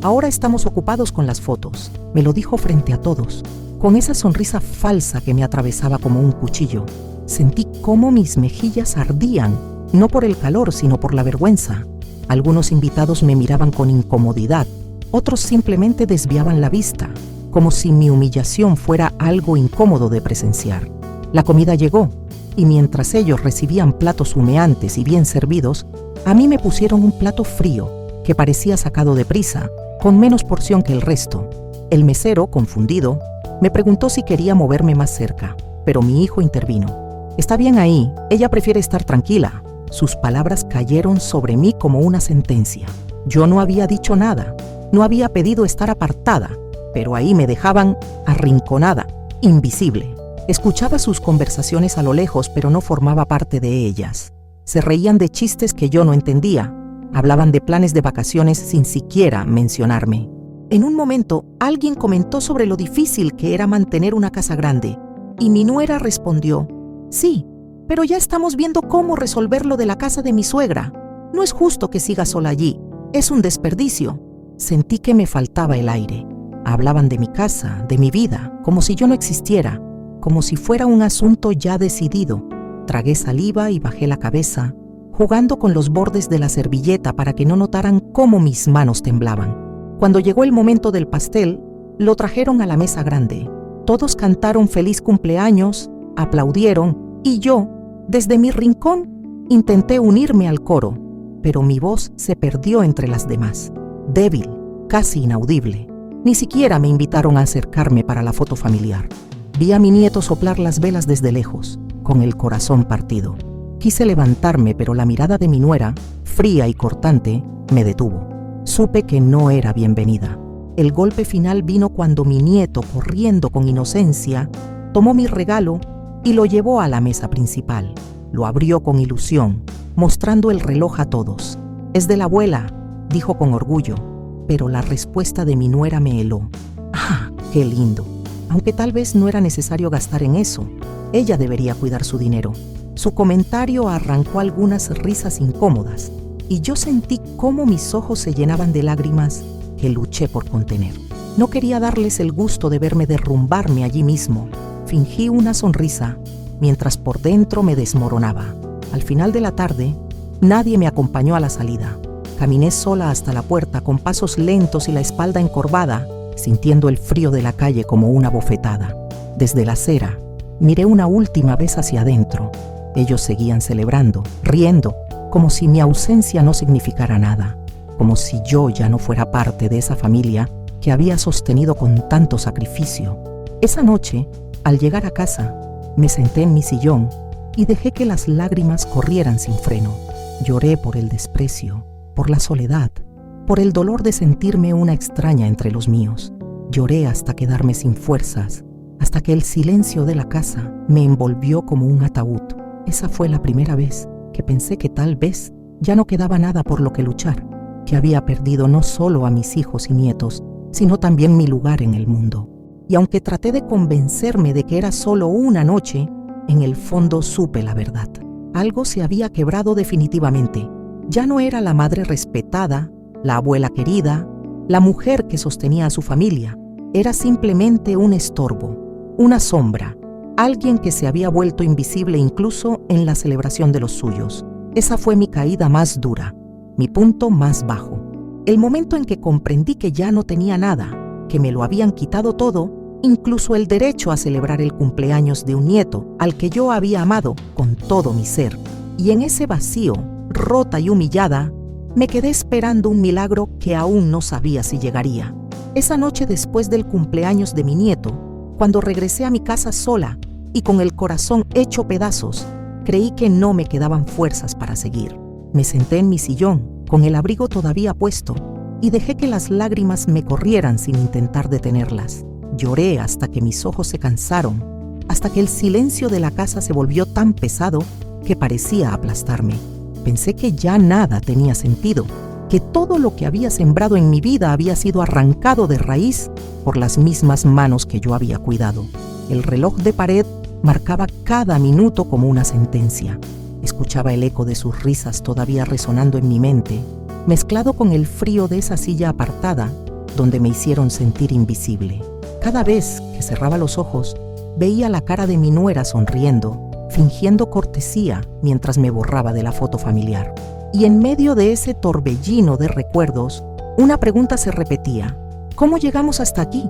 Ahora estamos ocupados con las fotos», me lo dijo frente a todos, con esa sonrisa falsa que me atravesaba como un cuchillo. Sentí cómo mis mejillas ardían, no por el calor, sino por la vergüenza. Algunos invitados me miraban con incomodidad, otros simplemente desviaban la vista, como si mi humillación fuera algo incómodo de presenciar. La comida llegó, y mientras ellos recibían platos humeantes y bien servidos, a mí me pusieron un plato frío, que parecía sacado de prisa, con menos porción que el resto. El mesero, confundido, me preguntó si quería moverme más cerca, pero mi hijo intervino. «Está bien ahí, ella prefiere estar tranquila». Sus palabras cayeron sobre mí como una sentencia. Yo no había dicho nada, no había pedido estar apartada, pero ahí me dejaban arrinconada, invisible. Escuchaba sus conversaciones a lo lejos, pero no formaba parte de ellas. Se reían de chistes que yo no entendía, hablaban de planes de vacaciones sin siquiera mencionarme. En un momento, alguien comentó sobre lo difícil que era mantener una casa grande, y mi nuera respondió: «Sí, pero ya estamos viendo cómo resolver lo de la casa de mi suegra. No es justo que siga sola allí, es un desperdicio». Sentí que me faltaba el aire. Hablaban de mi casa, de mi vida, como si yo no existiera, como si fuera un asunto ya decidido. Tragué saliva y bajé la cabeza, jugando con los bordes de la servilleta para que no notaran cómo mis manos temblaban. Cuando llegó el momento del pastel, lo trajeron a la mesa grande. Todos cantaron feliz cumpleaños, aplaudieron y yo, desde mi rincón, intenté unirme al coro, pero mi voz se perdió entre las demás, débil, casi inaudible. Ni siquiera me invitaron a acercarme para la foto familiar. Vi a mi nieto soplar las velas desde lejos, con el corazón partido. Quise levantarme, pero la mirada de mi nuera, fría y cortante, me detuvo. Supe que no era bienvenida. El golpe final vino cuando mi nieto, corriendo con inocencia, tomó mi regalo y lo llevó a la mesa principal. Lo abrió con ilusión, mostrando el reloj a todos. «Es de la abuela», dijo con orgullo, pero la respuesta de mi nuera me heló. «¡Ah, qué lindo!», aunque tal vez no era necesario gastar en eso. Ella debería cuidar su dinero. Su comentario arrancó algunas risas incómodas, y yo sentí cómo mis ojos se llenaban de lágrimas que luché por contener. No quería darles el gusto de verme derrumbarme allí mismo. Fingí una sonrisa, mientras por dentro me desmoronaba. Al final de la tarde, nadie me acompañó a la salida. Caminé sola hasta la puerta con pasos lentos y la espalda encorvada, sintiendo el frío de la calle como una bofetada. Desde la acera, miré una última vez hacia adentro. Ellos seguían celebrando, riendo, como si mi ausencia no significara nada, como si yo ya no fuera parte de esa familia que había sostenido con tanto sacrificio. Esa noche, al llegar a casa, me senté en mi sillón y dejé que las lágrimas corrieran sin freno. Lloré por el desprecio, por la soledad, por el dolor de sentirme una extraña entre los míos. Lloré hasta quedarme sin fuerzas, hasta que el silencio de la casa me envolvió como un ataúd. Esa fue la primera vez que pensé que tal vez ya no quedaba nada por lo que luchar, que había perdido no solo a mis hijos y nietos, sino también mi lugar en el mundo. Y aunque traté de convencerme de que era solo una noche, en el fondo supe la verdad. Algo se había quebrado definitivamente. Ya no era la madre respetada, la abuela querida, la mujer que sostenía a su familia. Era simplemente un estorbo, una sombra, alguien que se había vuelto invisible incluso en la celebración de los suyos. Esa fue mi caída más dura, mi punto más bajo. El momento en que comprendí que ya no tenía nada, que me lo habían quitado todo, incluso el derecho a celebrar el cumpleaños de un nieto al que yo había amado con todo mi ser. Y en ese vacío, rota y humillada, me quedé esperando un milagro que aún no sabía si llegaría. Esa noche después del cumpleaños de mi nieto, cuando regresé a mi casa sola y con el corazón hecho pedazos, creí que no me quedaban fuerzas para seguir. Me senté en mi sillón, con el abrigo todavía puesto, y dejé que las lágrimas me corrieran sin intentar detenerlas. Lloré hasta que mis ojos se cansaron, hasta que el silencio de la casa se volvió tan pesado que parecía aplastarme. Pensé que ya nada tenía sentido, que todo lo que había sembrado en mi vida había sido arrancado de raíz por las mismas manos que yo había cuidado. El reloj de pared marcaba cada minuto como una sentencia. Escuchaba el eco de sus risas todavía resonando en mi mente, mezclado con el frío de esa silla apartada donde me hicieron sentir invisible. Cada vez que cerraba los ojos, veía la cara de mi nuera sonriendo, fingiendo cortesía mientras me borraba de la foto familiar. Y en medio de ese torbellino de recuerdos, una pregunta se repetía: ¿cómo llegamos hasta aquí?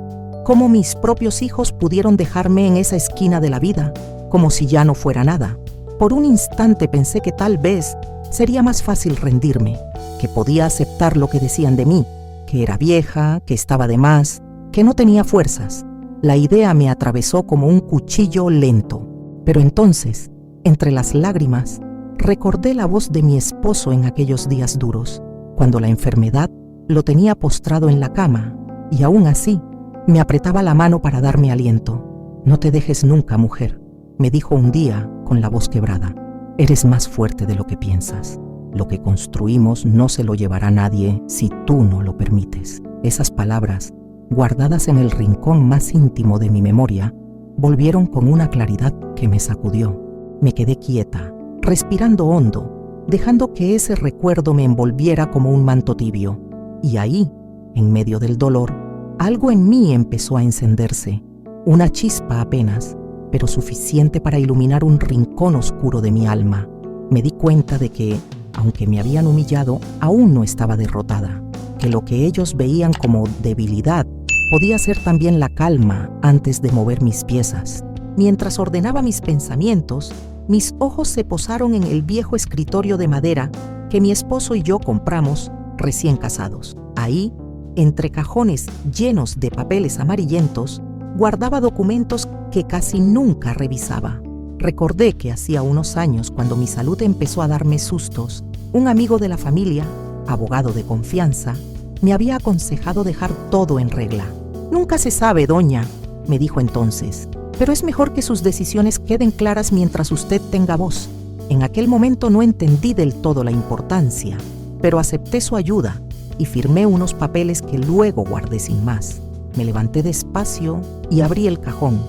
¿Cómo mis propios hijos pudieron dejarme en esa esquina de la vida, como si ya no fuera nada? Por un instante pensé que tal vez sería más fácil rendirme, que podía aceptar lo que decían de mí, que era vieja, que estaba de más, que no tenía fuerzas. La idea me atravesó como un cuchillo lento. Pero entonces, entre las lágrimas, recordé la voz de mi esposo en aquellos días duros, cuando la enfermedad lo tenía postrado en la cama, y aún así, me apretaba la mano para darme aliento. «No te dejes nunca, mujer», me dijo un día con la voz quebrada. «Eres más fuerte de lo que piensas. Lo que construimos no se lo llevará nadie si tú no lo permites». Esas palabras, guardadas en el rincón más íntimo de mi memoria, volvieron con una claridad que me sacudió. Me quedé quieta, respirando hondo, dejando que ese recuerdo me envolviera como un manto tibio. Y ahí, En medio del dolor, algo en mí empezó a encenderse, una chispa apenas, pero suficiente para iluminar un rincón oscuro de mi alma. Me di cuenta de que, aunque me habían humillado, aún no estaba derrotada, que lo que ellos veían como debilidad podía ser también la calma antes de mover mis piezas. Mientras ordenaba mis pensamientos, mis ojos se posaron en el viejo escritorio de madera que mi esposo y yo compramos recién casados. Ahí, entre cajones llenos de papeles amarillentos, guardaba documentos que casi nunca revisaba. Recordé que hacía unos años, cuando mi salud empezó a darme sustos, un amigo de la familia, abogado de confianza, me había aconsejado dejar todo en regla. «Nunca se sabe, doña», me dijo entonces, «pero es mejor que sus decisiones queden claras mientras usted tenga voz». En aquel momento no entendí del todo la importancia, pero acepté su ayuda y firmé unos papeles que luego guardé sin más. Me levanté despacio y abrí el cajón.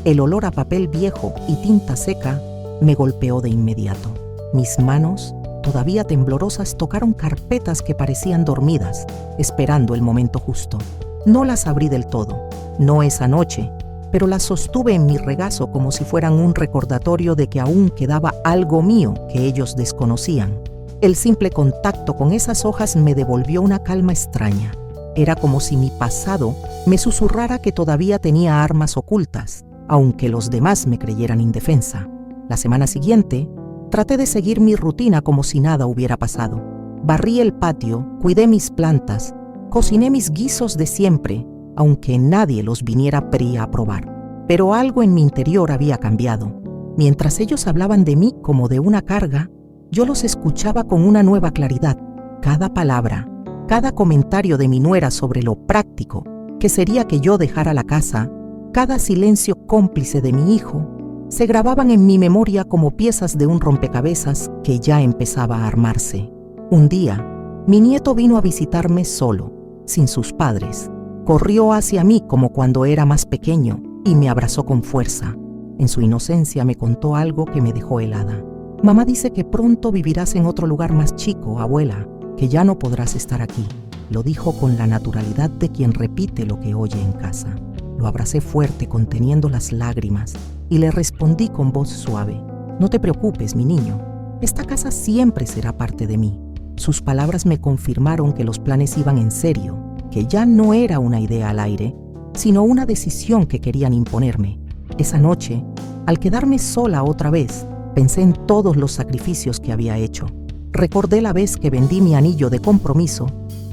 El olor a papel viejo y tinta seca me golpeó de inmediato. Mis manos, todavía temblorosas, tocaron carpetas que parecían dormidas, esperando el momento justo. No las abrí del todo, no esa noche, pero las sostuve en mi regazo como si fueran un recordatorio de que aún quedaba algo mío que ellos desconocían. El simple contacto con esas hojas me devolvió una calma extraña. Era como si mi pasado me susurrara que todavía tenía armas ocultas, aunque los demás me creyeran indefensa. La semana siguiente, traté de seguir mi rutina como si nada hubiera pasado. Barrí el patio, cuidé mis plantas, cociné mis guisos de siempre, aunque nadie los viniera a probar. Pero algo en mi interior había cambiado. Mientras ellos hablaban de mí como de una carga, yo los escuchaba con una nueva claridad. Cada palabra, cada comentario de mi nuera sobre lo práctico que sería que yo dejara la casa, cada silencio cómplice de mi hijo, se grababan en mi memoria como piezas de un rompecabezas que ya empezaba a armarse. Un día, mi nieto vino a visitarme solo, sin sus padres. Corrió hacia mí como cuando era más pequeño y me abrazó con fuerza. En su inocencia me contó algo que me dejó helada. «Mamá dice que pronto vivirás en otro lugar más chico, abuela, que ya no podrás estar aquí», lo dijo con la naturalidad de quien repite lo que oye en casa. Lo abracé fuerte, conteniendo las lágrimas, y le respondí con voz suave: «No te preocupes, mi niño, esta casa siempre será parte de mí». Sus palabras me confirmaron que los planes iban en serio, que ya no era una idea al aire, sino una decisión que querían imponerme. Esa noche, al quedarme sola otra vez, pensé en todos los sacrificios que había hecho. Recordé la vez que vendí mi anillo de compromiso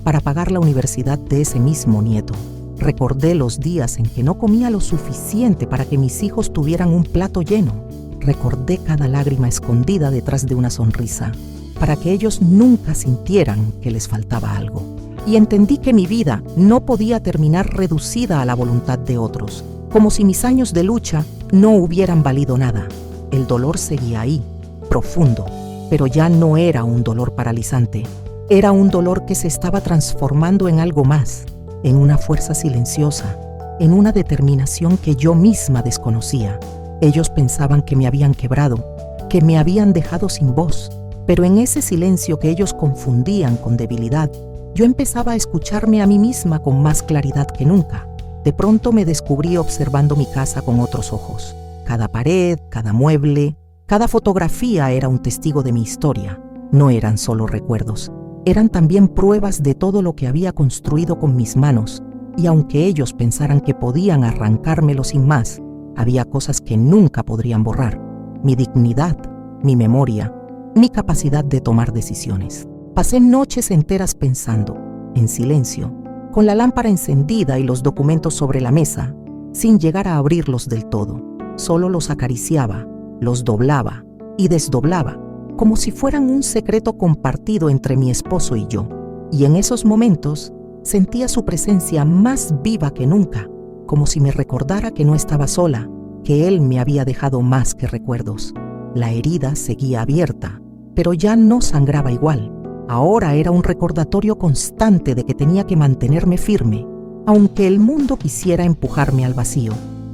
para pagar la universidad de ese mismo nieto. Recordé los días en que no comía lo suficiente para que mis hijos tuvieran un plato lleno. Recordé cada lágrima escondida detrás de una sonrisa, para que ellos nunca sintieran que les faltaba algo. Y entendí que mi vida no podía terminar reducida a la voluntad de otros, como si mis años de lucha no hubieran valido nada. El dolor seguía ahí, profundo, pero ya no era un dolor paralizante. Era un dolor que se estaba transformando en algo más, en una fuerza silenciosa, en una determinación que yo misma desconocía. Ellos pensaban que me habían quebrado, que me habían dejado sin voz, pero en ese silencio que ellos confundían con debilidad, yo empezaba a escucharme a mí misma con más claridad que nunca. De pronto me descubrí observando mi casa con otros ojos. Cada pared, cada mueble, cada fotografía era un testigo de mi historia. No eran solo recuerdos, eran también pruebas de todo lo que había construido con mis manos, y aunque ellos pensaran que podían arrancármelo sin más, había cosas que nunca podrían borrar: mi dignidad, mi memoria, mi capacidad de tomar decisiones. Pasé noches enteras pensando, en silencio, con la lámpara encendida y los documentos sobre la mesa, sin llegar a abrirlos del todo. Solo los acariciaba, los doblaba y desdoblaba, como si fueran un secreto compartido entre mi esposo y yo. Y en esos momentos sentía su presencia más viva que nunca, como si me recordara que no estaba sola, que él me había dejado más que recuerdos. La herida seguía abierta, pero ya no sangraba igual. Ahora era un recordatorio constante de que tenía que mantenerme firme, aunque el mundo quisiera empujarme al vacío.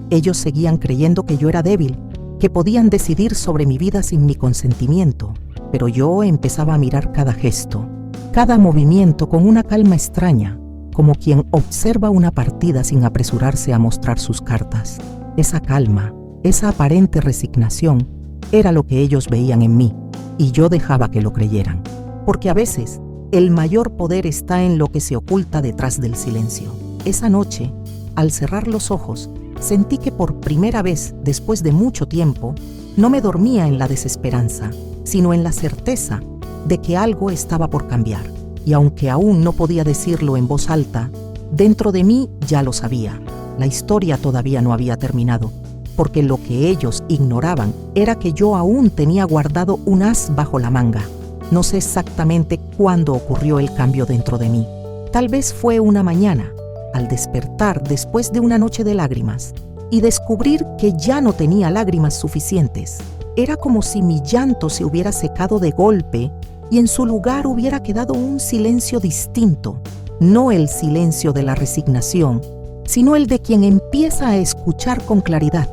Ellos seguían creyendo que yo era débil, que podían decidir sobre mi vida sin mi consentimiento, pero yo empezaba a mirar cada gesto, cada movimiento con una calma extraña, como quien observa una partida sin apresurarse a mostrar sus cartas. Esa calma, esa aparente resignación, era lo que ellos veían en mí, y yo dejaba que lo creyeran. Porque a veces, el mayor poder está en lo que se oculta detrás del silencio. Esa noche, al cerrar los ojos, sentí que por primera vez, después de mucho tiempo, no me dormía en la desesperanza, sino en la certeza de que algo estaba por cambiar. Y aunque aún no podía decirlo en voz alta, dentro de mí ya lo sabía. La historia todavía no había terminado, porque lo que ellos ignoraban era que yo aún tenía guardado un as bajo la manga. No sé exactamente cuándo ocurrió el cambio dentro de mí. Tal vez fue una mañana, al despertar después de una noche de lágrimas, y descubrir que ya no tenía lágrimas suficientes. Era como si mi llanto se hubiera secado de golpe y en su lugar hubiera quedado un silencio distinto, no el silencio de la resignación, sino el de quien empieza a escuchar con claridad.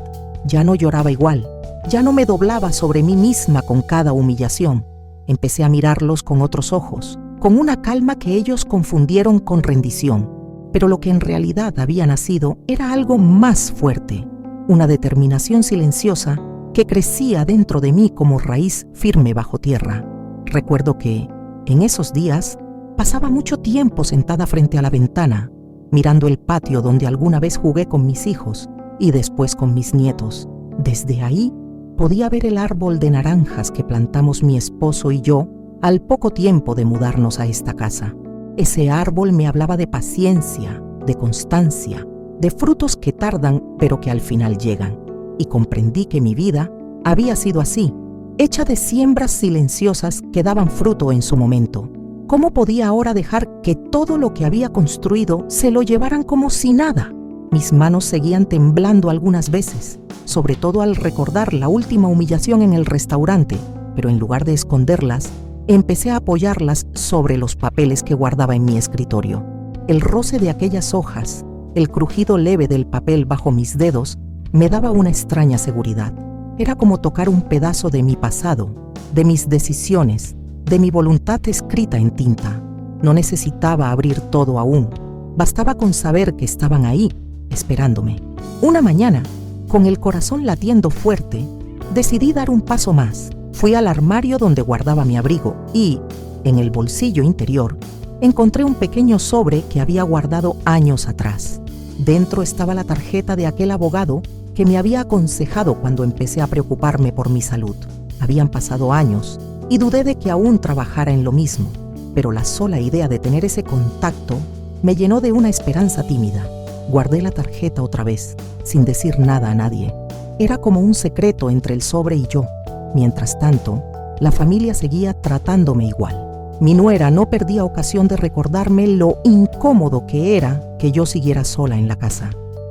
Ya no lloraba igual, ya no me doblaba sobre mí misma con cada humillación. Empecé a mirarlos con otros ojos, con una calma que ellos confundieron con rendición. Pero lo que en realidad había nacido era algo más fuerte, una determinación silenciosa que crecía dentro de mí como raíz firme bajo tierra. Recuerdo que, en esos días, pasaba mucho tiempo sentada frente a la ventana, mirando el patio donde alguna vez jugué con mis hijos y después con mis nietos. Desde ahí podía ver el árbol de naranjas que plantamos mi esposo y yo al poco tiempo de mudarnos a esta casa. Ese árbol me hablaba de paciencia, de constancia, de frutos que tardan pero que al final llegan. Y comprendí que mi vida había sido así, hecha de siembras silenciosas que daban fruto en su momento. ¿Cómo podía ahora dejar que todo lo que había construido se lo llevaran como si nada? Mis manos seguían temblando algunas veces, sobre todo al recordar la última humillación en el restaurante, pero en lugar de esconderlas, empecé a apoyarlas sobre los papeles que guardaba en mi escritorio. El roce de aquellas hojas, el crujido leve del papel bajo mis dedos, me daba una extraña seguridad. Era como tocar un pedazo de mi pasado, de mis decisiones, de mi voluntad escrita en tinta. No necesitaba abrir todo aún. Bastaba con saber que estaban ahí, esperándome. Una mañana, con el corazón latiendo fuerte, decidí dar un paso más. Fui al armario donde guardaba mi abrigo y, en el bolsillo interior, encontré un pequeño sobre que había guardado años atrás. Dentro estaba la tarjeta de aquel abogado que me había aconsejado cuando empecé a preocuparme por mi salud. Habían pasado años y dudé de que aún trabajara en lo mismo, pero la sola idea de tener ese contacto me llenó de una esperanza tímida. Guardé la tarjeta otra vez, sin decir nada a nadie. Era como un secreto entre el sobre y yo. Mientras tanto, la familia seguía tratándome igual. Mi nuera no perdía ocasión de recordarme lo incómodo que era que yo siguiera sola en la casa.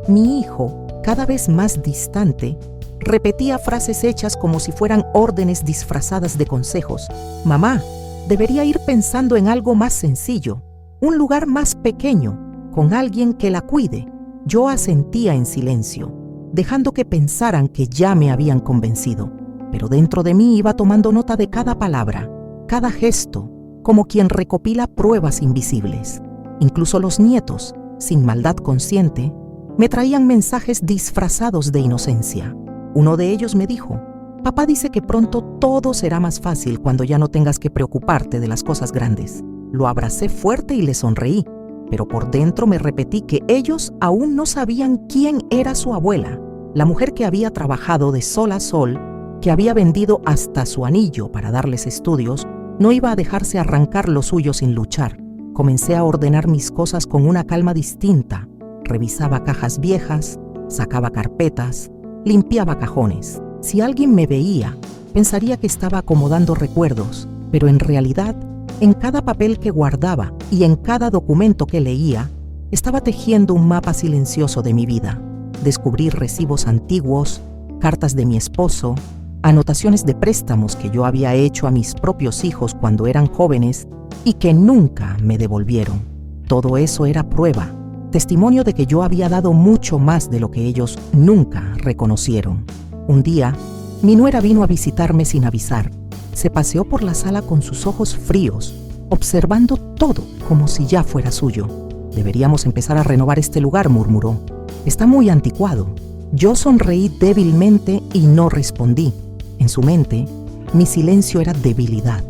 Mi hijo, cada vez más distante, repetía frases hechas como si fueran órdenes disfrazadas de consejos. Mamá, debería ir pensando en algo más sencillo, un lugar más pequeño, con alguien que la cuide. Yo asentía en silencio, dejando que pensaran que ya me habían convencido. Pero dentro de mí iba tomando nota de cada palabra, cada gesto, como quien recopila pruebas invisibles. Incluso los nietos, sin maldad consciente, me traían mensajes disfrazados de inocencia. Uno de ellos me dijo: papá dice que pronto todo será más fácil cuando ya no tengas que preocuparte de las cosas grandes. Lo abracé fuerte y le sonreí, pero por dentro me repetí que ellos aún no sabían quién era su abuela, la mujer que había trabajado de sol a sol, que había vendido hasta su anillo para darles estudios. No iba a dejarse arrancar lo suyo sin luchar. Comencé a ordenar mis cosas con una calma distinta. Revisaba cajas viejas, sacaba carpetas, limpiaba cajones. Si alguien me veía, pensaría que estaba acomodando recuerdos, pero en realidad, en cada papel que guardaba y en cada documento que leía, estaba tejiendo un mapa silencioso de mi vida. Descubrí recibos antiguos, cartas de mi esposo, anotaciones de préstamos que yo había hecho a mis propios hijos cuando eran jóvenes y que nunca me devolvieron. Todo eso era prueba, testimonio de que yo había dado mucho más de lo que ellos nunca reconocieron. Un día, mi nuera vino a visitarme sin avisar. Se paseó por la sala con sus ojos fríos, observando todo como si ya fuera suyo. Deberíamos empezar a renovar este lugar, murmuró. Está muy anticuado. Yo sonreí débilmente y no respondí. En su mente, mi silencio era debilidad.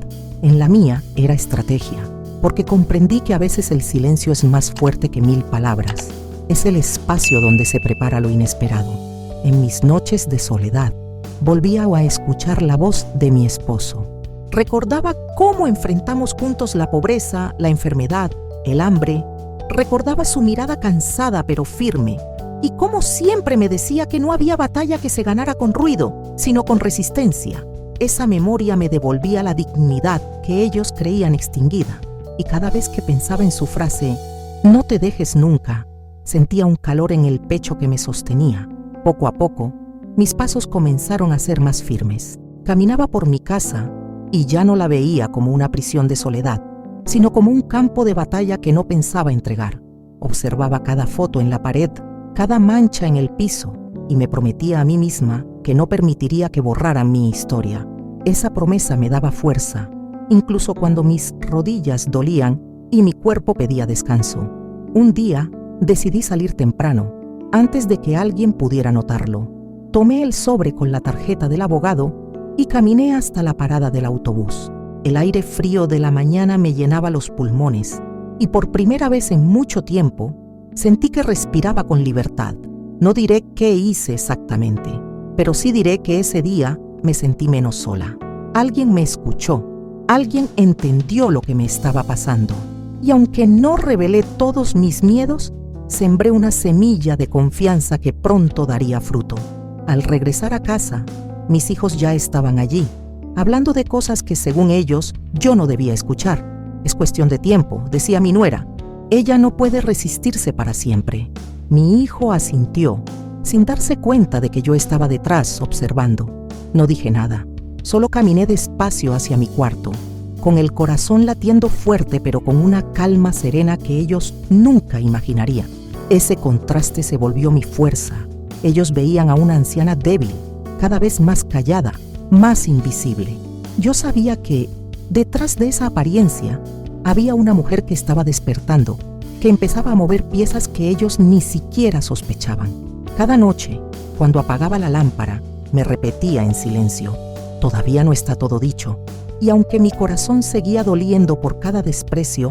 En la mía era estrategia, porque comprendí que a veces el silencio es más fuerte que 1000 palabras. Es el espacio donde se prepara lo inesperado. En mis noches de soledad, volvía a escuchar la voz de mi esposo. Recordaba cómo enfrentamos juntos la pobreza, la enfermedad, el hambre. Recordaba su mirada cansada pero firme, y cómo siempre me decía que no había batalla que se ganara con ruido, sino con resistencia. Esa memoria me devolvía la dignidad que ellos creían extinguida, y cada vez que pensaba en su frase, «No te dejes nunca», sentía un calor en el pecho que me sostenía. Poco a poco, mis pasos comenzaron a ser más firmes. Caminaba por mi casa y ya no la veía como una prisión de soledad, sino como un campo de batalla que no pensaba entregar. Observaba cada foto en la pared, cada mancha en el piso, y me prometía a mí misma que no permitiría que borraran mi historia. Esa promesa me daba fuerza, incluso cuando mis rodillas dolían y mi cuerpo pedía descanso. Un día decidí salir temprano, antes de que alguien pudiera notarlo. Tomé el sobre con la tarjeta del abogado y caminé hasta la parada del autobús. El aire frío de la mañana me llenaba los pulmones y por primera vez en mucho tiempo sentí que respiraba con libertad. No diré qué hice exactamente, pero sí diré que ese día me sentí menos sola. Alguien me escuchó, alguien entendió lo que me estaba pasando, y aunque no revelé todos mis miedos, sembré una semilla de confianza que pronto daría fruto. Al regresar a casa, mis hijos ya estaban allí, hablando de cosas que según ellos yo no debía escuchar. Es cuestión de tiempo, decía mi nuera. Ella no puede resistirse para siempre. Mi hijo asintió, sin darse cuenta de que yo estaba detrás observando. No dije nada, solo caminé despacio hacia mi cuarto, con el corazón latiendo fuerte pero con una calma serena que ellos nunca imaginarían. Ese contraste se volvió mi fuerza. Ellos veían a una anciana débil, cada vez más callada, más invisible. Yo sabía que, detrás de esa apariencia, había una mujer que estaba despertando, que empezaba a mover piezas que ellos ni siquiera sospechaban. Cada noche, cuando apagaba la lámpara, me repetía en silencio: todavía no está todo dicho. Y aunque mi corazón seguía doliendo por cada desprecio,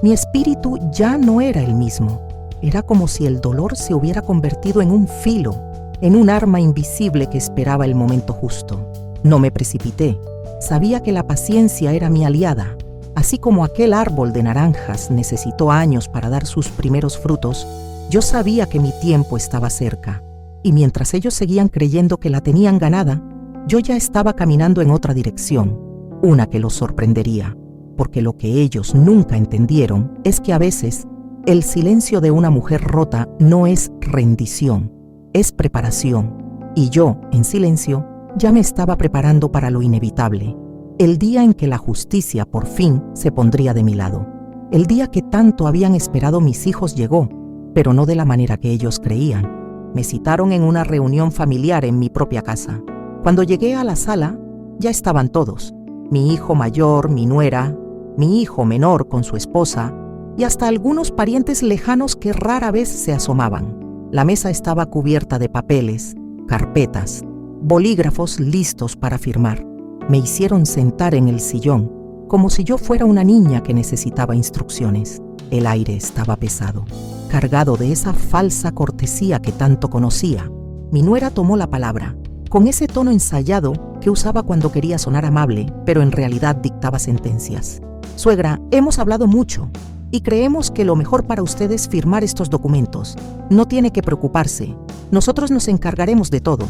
mi espíritu ya no era el mismo. Era como si el dolor se hubiera convertido en un filo, en un arma invisible que esperaba el momento justo. No me precipité. Sabía que la paciencia era mi aliada. Así como aquel árbol de naranjas necesitó años para dar sus primeros frutos, yo sabía que mi tiempo estaba cerca. Y mientras ellos seguían creyendo que la tenían ganada, yo ya estaba caminando en otra dirección, una que los sorprendería, porque lo que ellos nunca entendieron es que a veces el silencio de una mujer rota no es rendición, es preparación. Y yo, en silencio, ya me estaba preparando para lo inevitable, el día en que la justicia por fin se pondría de mi lado. El día que tanto habían esperado mis hijos llegó, pero no de la manera que ellos creían. Me citaron en una reunión familiar en mi propia casa. Cuando llegué a la sala, ya estaban todos: mi hijo mayor, mi nuera, mi hijo menor con su esposa y hasta algunos parientes lejanos que rara vez se asomaban. La mesa estaba cubierta de papeles, carpetas, bolígrafos listos para firmar. Me hicieron sentar en el sillón, como si yo fuera una niña que necesitaba instrucciones. El aire estaba pesado, cargado de esa falsa cortesía que tanto conocía. Mi nuera tomó la palabra, con ese tono ensayado que usaba cuando quería sonar amable, pero en realidad dictaba sentencias. Suegra, hemos hablado mucho y creemos que lo mejor para usted es firmar estos documentos. No tiene que preocuparse. Nosotros nos encargaremos de todo.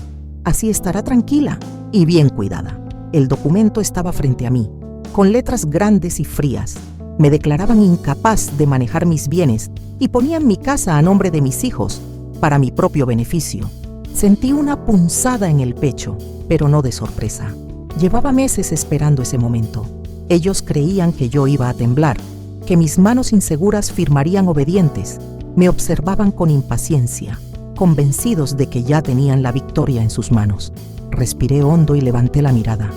Así estará tranquila y bien cuidada. El documento estaba frente a mí, con letras grandes y frías. Me declaraban incapaz de manejar mis bienes y ponían mi casa a nombre de mis hijos, para mi propio beneficio. Sentí una punzada en el pecho, pero no de sorpresa. Llevaba meses esperando ese momento. Ellos creían que yo iba a temblar, que mis manos inseguras firmarían obedientes. Me observaban con impaciencia, convencidos de que ya tenían la victoria en sus manos. Respiré hondo y levanté la mirada.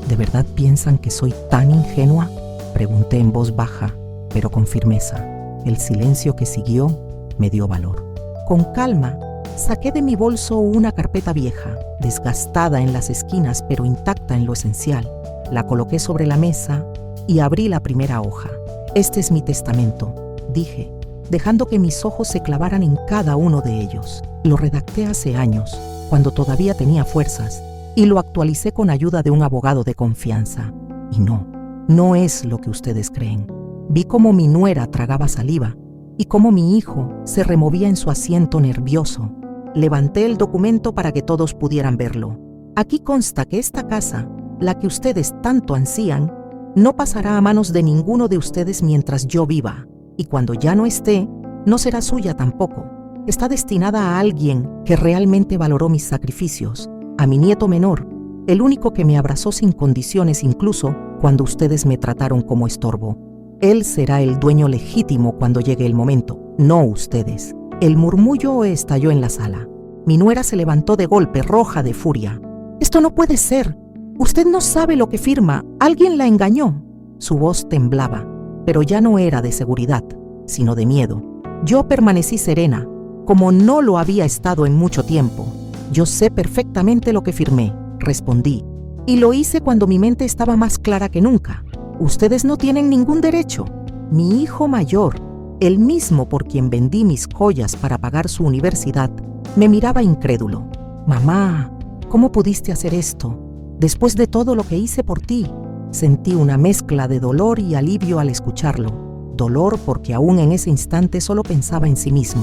¿De verdad piensan que soy tan ingenua?, pregunté en voz baja, pero con firmeza. El silencio que siguió me dio valor. Con calma, saqué de mi bolso una carpeta vieja, desgastada en las esquinas pero intacta en lo esencial. La coloqué sobre la mesa y abrí la primera hoja. Este es mi testamento, dije, dejando que mis ojos se clavaran en cada uno de ellos. Lo redacté hace años, cuando todavía tenía fuerzas, y lo actualicé con ayuda de un abogado de confianza. Y no es lo que ustedes creen. Vi cómo mi nuera tragaba saliva y cómo mi hijo se removía en su asiento nervioso. Levanté el documento para que todos pudieran verlo. Aquí consta que esta casa, la que ustedes tanto ansían, no pasará a manos de ninguno de ustedes mientras yo viva, y cuando ya no esté, no será suya tampoco. Está destinada a alguien que realmente valoró mis sacrificios, a mi nieto menor, el único que me abrazó sin condiciones incluso cuando ustedes me trataron como estorbo. Él será el dueño legítimo cuando llegue el momento, no ustedes. El murmullo estalló en la sala. Mi nuera se levantó de golpe, roja de furia. «Esto no puede ser. Usted no sabe lo que firma. Alguien la engañó». Su voz temblaba, pero ya no era de seguridad, sino de miedo. Yo permanecí serena, como no lo había estado en mucho tiempo. «Yo sé perfectamente lo que firmé», respondí, «y lo hice cuando mi mente estaba más clara que nunca. Ustedes no tienen ningún derecho. Mi hijo mayor, el mismo por quien vendí mis joyas para pagar su universidad, me miraba incrédulo. «Mamá, ¿cómo pudiste hacer esto? Después de todo lo que hice por ti». Sentí una mezcla de dolor y alivio al escucharlo. Dolor porque aún en ese instante solo pensaba en sí mismo.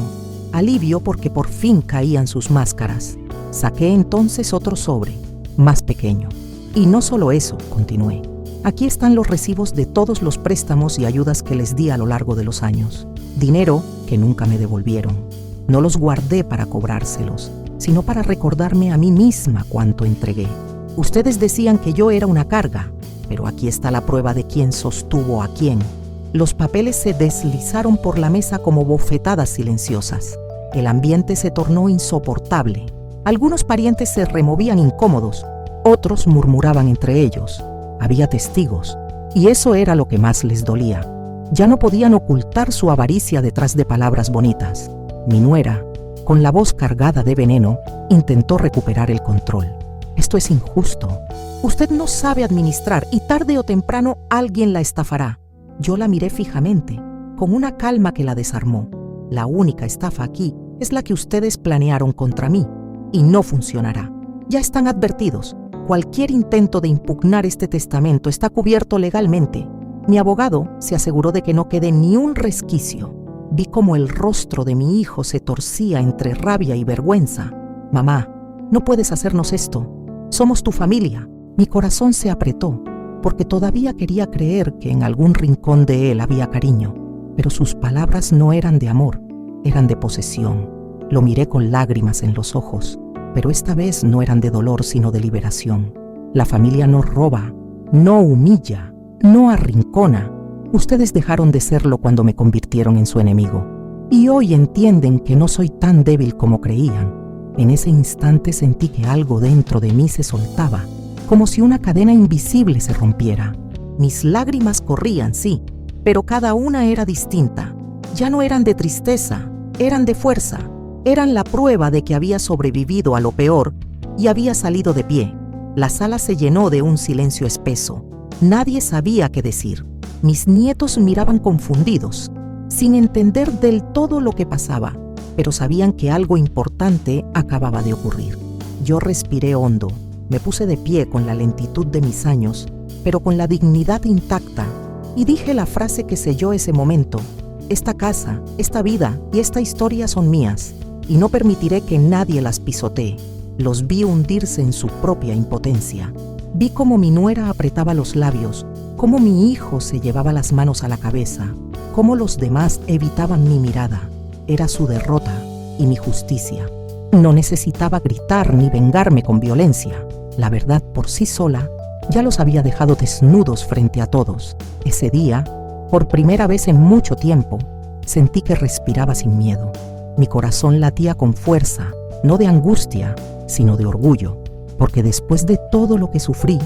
Alivio porque por fin caían sus máscaras. Saqué entonces otro sobre, más pequeño. «Y no solo eso», continué. «Aquí están los recibos de todos los préstamos y ayudas que les di a lo largo de los años. Dinero que nunca me devolvieron. No los guardé para cobrárselos, sino para recordarme a mí misma cuánto entregué. Ustedes decían que yo era una carga, pero aquí está la prueba de quién sostuvo a quién». Los papeles se deslizaron por la mesa como bofetadas silenciosas. El ambiente se tornó insoportable. Algunos parientes se removían incómodos, otros murmuraban entre ellos. Había testigos, y eso era lo que más les dolía. Ya no podían ocultar su avaricia detrás de palabras bonitas. Mi nuera, con la voz cargada de veneno, intentó recuperar el control. «Esto es injusto. Usted no sabe administrar y tarde o temprano alguien la estafará». Yo la miré fijamente, con una calma que la desarmó. «La única estafa aquí es la que ustedes planearon contra mí, y no funcionará. Ya están advertidos. Cualquier intento de impugnar este testamento está cubierto legalmente». Mi abogado se aseguró de que no quede ni un resquicio. Vi cómo el rostro de mi hijo se torcía entre rabia y vergüenza. «Mamá, no puedes hacernos esto. Somos tu familia». Mi corazón se apretó, porque todavía quería creer que en algún rincón de él había cariño, pero sus palabras no eran de amor, eran de posesión. Lo miré con lágrimas en los ojos, pero esta vez no eran de dolor sino de liberación. La familia no roba, no humilla, no arrincona. Ustedes dejaron de serlo cuando me convirtieron en su enemigo, y hoy entienden que no soy tan débil como creían. En ese instante sentí que algo dentro de mí se soltaba, como si una cadena invisible se rompiera. Mis lágrimas corrían, sí, pero cada una era distinta. Ya no eran de tristeza, eran de fuerza. Eran la prueba de que había sobrevivido a lo peor y había salido de pie. La sala se llenó de un silencio espeso. Nadie sabía qué decir. Mis nietos miraban confundidos, sin entender del todo lo que pasaba, pero sabían que algo importante acababa de ocurrir. Yo respiré hondo, me puse de pie con la lentitud de mis años, pero con la dignidad intacta, y dije la frase que selló ese momento: «Esta casa, esta vida y esta historia son mías, y no permitiré que nadie las pisotee». Los vi hundirse en su propia impotencia. Vi cómo mi nuera apretaba los labios, cómo mi hijo se llevaba las manos a la cabeza, cómo los demás evitaban mi mirada. Era su derrota y mi justicia. No necesitaba gritar ni vengarme con violencia. La verdad por sí sola ya los había dejado desnudos frente a todos. Ese día, por primera vez en mucho tiempo, sentí que respiraba sin miedo. Mi corazón latía con fuerza, no de angustia, sino de orgullo, porque después de todo lo que sufrí,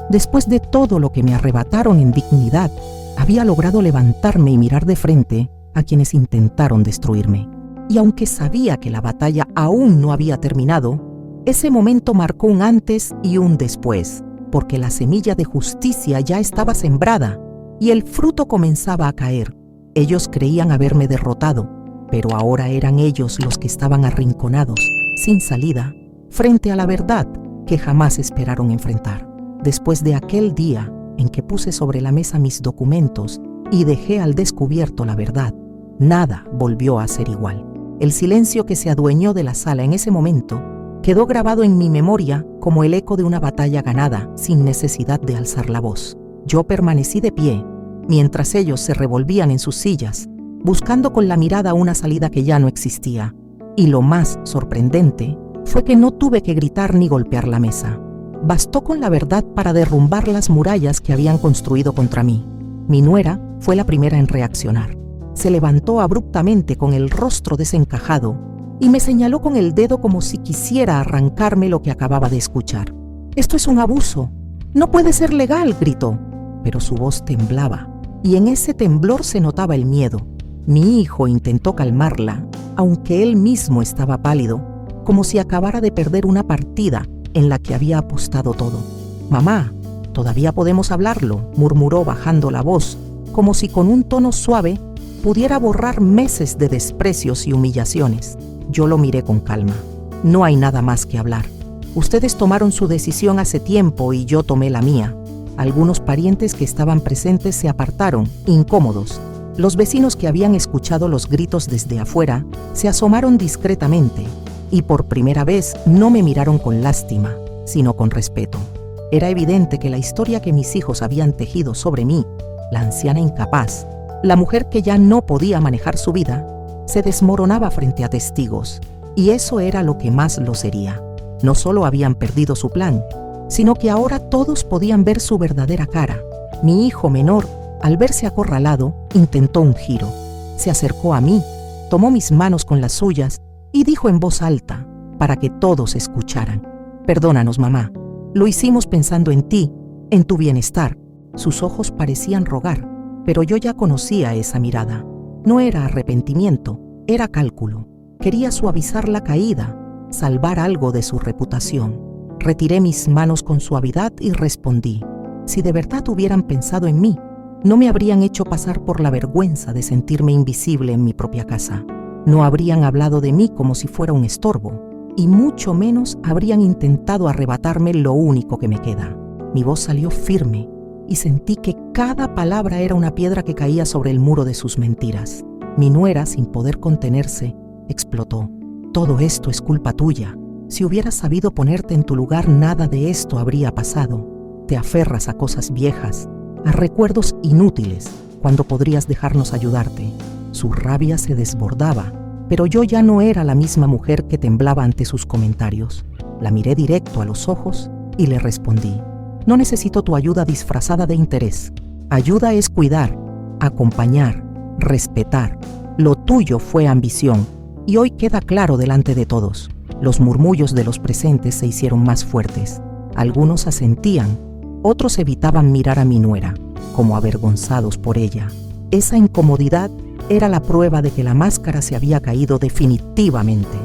después de todo lo que me arrebataron en dignidad, había logrado levantarme y mirar de frente a quienes intentaron destruirme. Y aunque sabía que la batalla aún no había terminado, ese momento marcó un antes y un después, porque la semilla de justicia ya estaba sembrada y el fruto comenzaba a caer. Ellos creían haberme derrotado, pero ahora eran ellos los que estaban arrinconados, sin salida, frente a la verdad que jamás esperaron enfrentar. Después de aquel día en que puse sobre la mesa mis documentos y dejé al descubierto la verdad, nada volvió a ser igual. El silencio que se adueñó de la sala en ese momento quedó grabado en mi memoria como el eco de una batalla ganada sin necesidad de alzar la voz. Yo permanecí de pie, mientras ellos se revolvían en sus sillas, buscando con la mirada una salida que ya no existía. Y lo más sorprendente fue que no tuve que gritar ni golpear la mesa. Bastó con la verdad para derrumbar las murallas que habían construido contra mí. Mi nuera fue la primera en reaccionar. Se levantó abruptamente con el rostro desencajado y me señaló con el dedo como si quisiera arrancarme lo que acababa de escuchar. «Esto es un abuso. No puede ser legal», gritó. Pero su voz temblaba, y en ese temblor se notaba el miedo. Mi hijo intentó calmarla, aunque él mismo estaba pálido, como si acabara de perder una partida en la que había apostado todo. «Mamá, todavía podemos hablarlo», murmuró bajando la voz, como si con un tono suave pudiera borrar meses de desprecios y humillaciones. Yo lo miré con calma. «No hay nada más que hablar. Ustedes tomaron su decisión hace tiempo y yo tomé la mía». Algunos parientes que estaban presentes se apartaron, incómodos. Los vecinos que habían escuchado los gritos desde afuera se asomaron discretamente y por primera vez no me miraron con lástima, sino con respeto. Era evidente que la historia que mis hijos habían tejido sobre mí, la anciana incapaz, la mujer que ya no podía manejar su vida, se desmoronaba frente a testigos, y eso era lo que más los hería. No solo habían perdido su plan, sino que ahora todos podían ver su verdadera cara. Mi hijo menor, al verse acorralado, intentó un giro. Se acercó a mí, tomó mis manos con las suyas y dijo en voz alta, para que todos escucharan: «Perdónanos, mamá. Lo hicimos pensando en ti, en tu bienestar». Sus ojos parecían rogar, pero yo ya conocía esa mirada. No era arrepentimiento, era cálculo. Quería suavizar la caída, salvar algo de su reputación. Retiré mis manos con suavidad y respondí: «Si de verdad hubieran pensado en mí, no me habrían hecho pasar por la vergüenza de sentirme invisible en mi propia casa. No habrían hablado de mí como si fuera un estorbo, y mucho menos habrían intentado arrebatarme lo único que me queda». Mi voz salió firme y sentí que cada palabra era una piedra que caía sobre el muro de sus mentiras. Mi nuera, sin poder contenerse, explotó: «Todo esto es culpa tuya. Si hubieras sabido ponerte en tu lugar, nada de esto habría pasado. Te aferras a cosas viejas, a recuerdos inútiles, cuando podrías dejarnos ayudarte». Su rabia se desbordaba, pero yo ya no era la misma mujer que temblaba ante sus comentarios. La miré directo a los ojos y le respondí: «No necesito tu ayuda disfrazada de interés. Ayuda es cuidar, acompañar, respetar. Lo tuyo fue ambición, y hoy queda claro delante de todos». Los murmullos de los presentes se hicieron más fuertes. Algunos asentían, otros evitaban mirar a mi nuera, como avergonzados por ella. Esa incomodidad era la prueba de que la máscara se había caído definitivamente.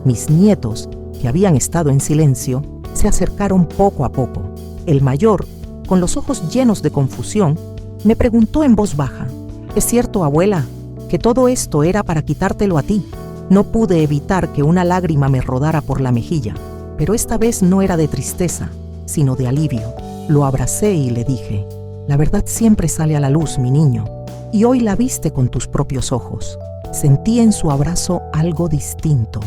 Mis nietos, que habían estado en silencio, se acercaron poco a poco. El mayor, con los ojos llenos de confusión, me preguntó en voz baja: «¿Es cierto, abuela, que todo esto era para quitártelo a ti?» No pude evitar que una lágrima me rodara por la mejilla, pero esta vez no era de tristeza, sino de alivio. Lo abracé y le dije: «La verdad siempre sale a la luz, mi niño, y hoy la viste con tus propios ojos». Sentí en su abrazo algo distinto,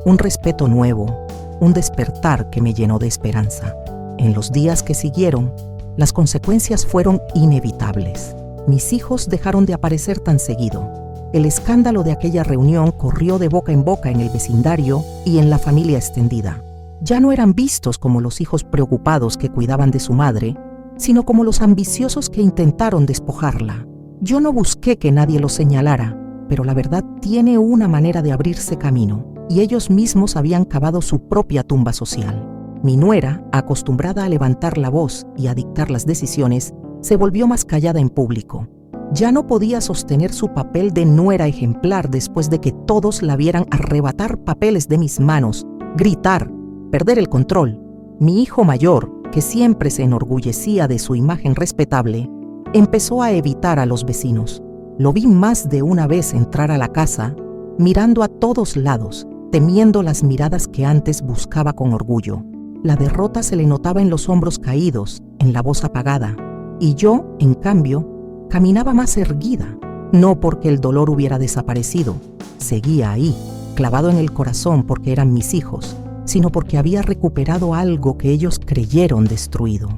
un respeto nuevo, un despertar que me llenó de esperanza. En los días que siguieron, las consecuencias fueron inevitables. Mis hijos dejaron de aparecer tan seguido. El escándalo de aquella reunión corrió de boca en boca en el vecindario y en la familia extendida. Ya no eran vistos como los hijos preocupados que cuidaban de su madre, sino como los ambiciosos que intentaron despojarla. Yo no busqué que nadie los señalara, pero la verdad tiene una manera de abrirse camino, y ellos mismos habían cavado su propia tumba social. Mi nuera, acostumbrada a levantar la voz y a dictar las decisiones, se volvió más callada en público. Ya no podía sostener su papel de nuera ejemplar después de que todos la vieran arrebatar papeles de mis manos, gritar, perder el control. Mi hijo mayor, que siempre se enorgullecía de su imagen respetable, empezó a evitar a los vecinos. Lo vi más de una vez entrar a la casa, mirando a todos lados, temiendo las miradas que antes buscaba con orgullo. La derrota se le notaba en los hombros caídos, en la voz apagada, y yo, en cambio, caminaba más erguida, no porque el dolor hubiera desaparecido, seguía ahí, clavado en el corazón porque eran mis hijos, sino porque había recuperado algo que ellos creyeron destruido,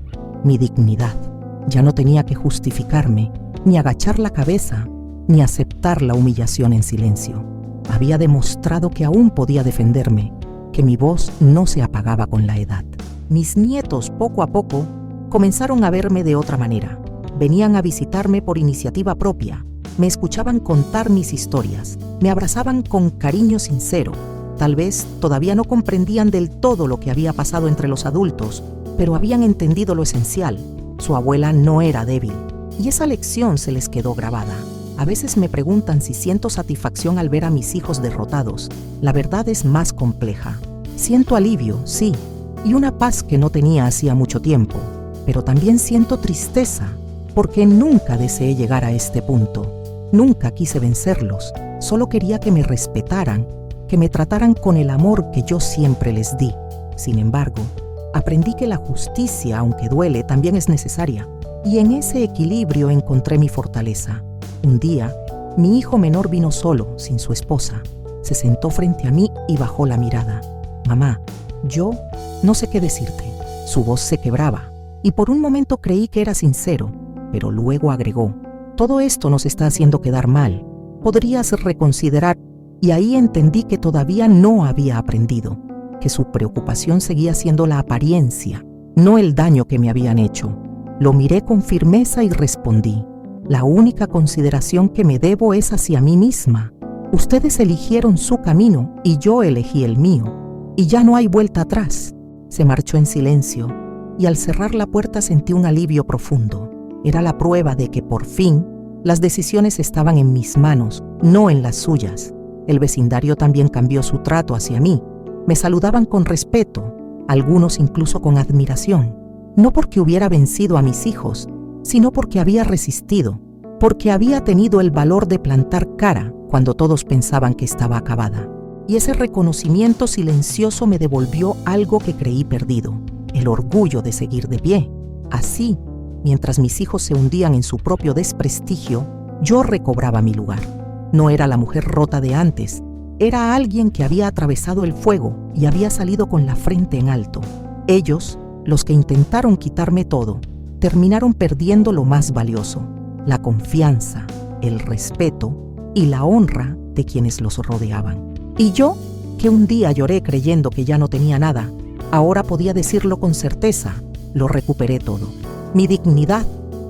mi dignidad. Ya no tenía que justificarme, ni agachar la cabeza, ni aceptar la humillación en silencio. Había demostrado que aún podía defenderme, que mi voz no se apagaba con la edad. Mis nietos, poco a poco, comenzaron a verme de otra manera. Venían a visitarme por iniciativa propia, me escuchaban contar mis historias, me abrazaban con cariño sincero. Tal vez todavía no comprendían del todo lo que había pasado entre los adultos, pero habían entendido lo esencial. Su abuela no era débil, y esa lección se les quedó grabada. A veces me preguntan si siento satisfacción al ver a mis hijos derrotados. La verdad es más compleja. Siento alivio, sí, y una paz que no tenía hacía mucho tiempo, pero también siento tristeza, porque nunca deseé llegar a este punto. Nunca quise vencerlos, solo quería que me respetaran, que me trataran con el amor que yo siempre les di. Sin embargo, aprendí que la justicia, aunque duele, también es necesaria, y en ese equilibrio encontré mi fortaleza. Un día, mi hijo menor vino solo, sin su esposa. Se sentó frente a mí y bajó la mirada. «Mamá, yo no sé qué decirte». Su voz se quebraba, y por un momento creí que era sincero, pero luego agregó: «Todo esto nos está haciendo quedar mal. Podrías reconsiderar». Y ahí entendí que todavía no había aprendido, que su preocupación seguía siendo la apariencia, no el daño que me habían hecho. Lo miré con firmeza y respondí: «La única consideración que me debo es hacia mí misma. Ustedes eligieron su camino y yo elegí el mío, y ya no hay vuelta atrás». Se marchó en silencio, y al cerrar la puerta sentí un alivio profundo. Era la prueba de que, por fin, las decisiones estaban en mis manos, no en las suyas. El vecindario también cambió su trato hacia mí. Me saludaban con respeto, algunos incluso con admiración, no porque hubiera vencido a mis hijos, sino porque había resistido, porque había tenido el valor de plantar cara cuando todos pensaban que estaba acabada. Y ese reconocimiento silencioso me devolvió algo que creí perdido, el orgullo de seguir de pie. Así, mientras mis hijos se hundían en su propio desprestigio, yo recobraba mi lugar. No era la mujer rota de antes, era alguien que había atravesado el fuego y había salido con la frente en alto. Ellos, los que intentaron quitarme todo, terminaron perdiendo lo más valioso: la confianza, el respeto y la honra de quienes los rodeaban. Y yo, que un día lloré creyendo que ya no tenía nada, ahora podía decirlo con certeza: lo recuperé todo. Mi dignidad,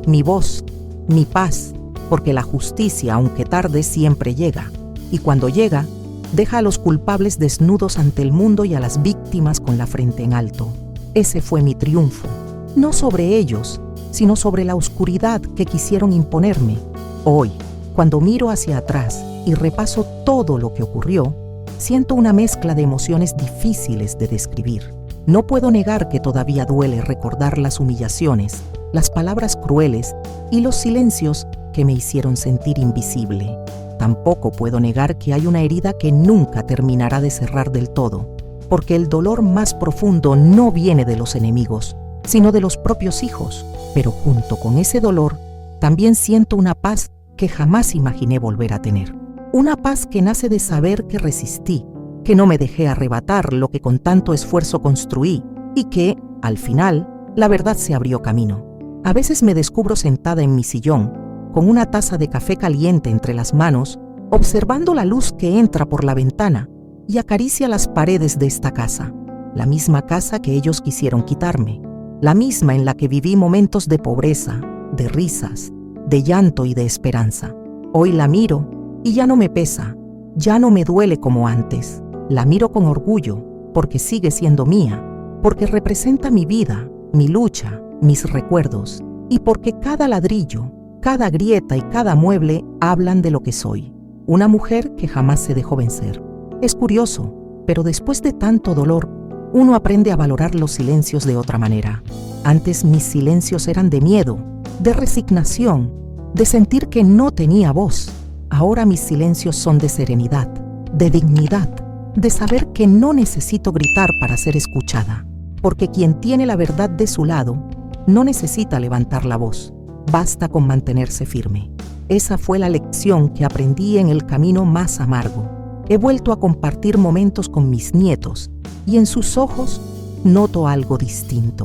mi voz, mi paz, porque la justicia, aunque tarde, siempre llega. Y cuando llega, deja a los culpables desnudos ante el mundo y a las víctimas con la frente en alto. Ese fue mi triunfo, no sobre ellos, sino sobre la oscuridad que quisieron imponerme. Hoy, cuando miro hacia atrás y repaso todo lo que ocurrió, siento una mezcla de emociones difíciles de describir. No puedo negar que todavía duele recordar las humillaciones, las palabras crueles y los silencios que me hicieron sentir invisible. Tampoco puedo negar que hay una herida que nunca terminará de cerrar del todo, porque el dolor más profundo no viene de los enemigos, sino de los propios hijos. Pero junto con ese dolor, también siento una paz que jamás imaginé volver a tener. Una paz que nace de saber que resistí, que no me dejé arrebatar lo que con tanto esfuerzo construí y que, al final, la verdad se abrió camino. A veces me descubro sentada en mi sillón, con una taza de café caliente entre las manos, observando la luz que entra por la ventana y acaricia las paredes de esta casa, la misma casa que ellos quisieron quitarme, la misma en la que viví momentos de pobreza, de risas, de llanto y de esperanza. Hoy la miro y ya no me pesa, ya no me duele como antes. La miro con orgullo, porque sigue siendo mía, porque representa mi vida, mi lucha, mis recuerdos, y porque cada ladrillo, cada grieta y cada mueble hablan de lo que soy. Una mujer que jamás se dejó vencer. Es curioso, pero después de tanto dolor, uno aprende a valorar los silencios de otra manera. Antes mis silencios eran de miedo, de resignación, de sentir que no tenía voz. Ahora mis silencios son de serenidad, de dignidad, de saber que no necesito gritar para ser escuchada, porque quien tiene la verdad de su lado no necesita levantar la voz, basta con mantenerse firme. Esa fue la lección que aprendí en el camino más amargo. He vuelto a compartir momentos con mis nietos y en sus ojos noto algo distinto.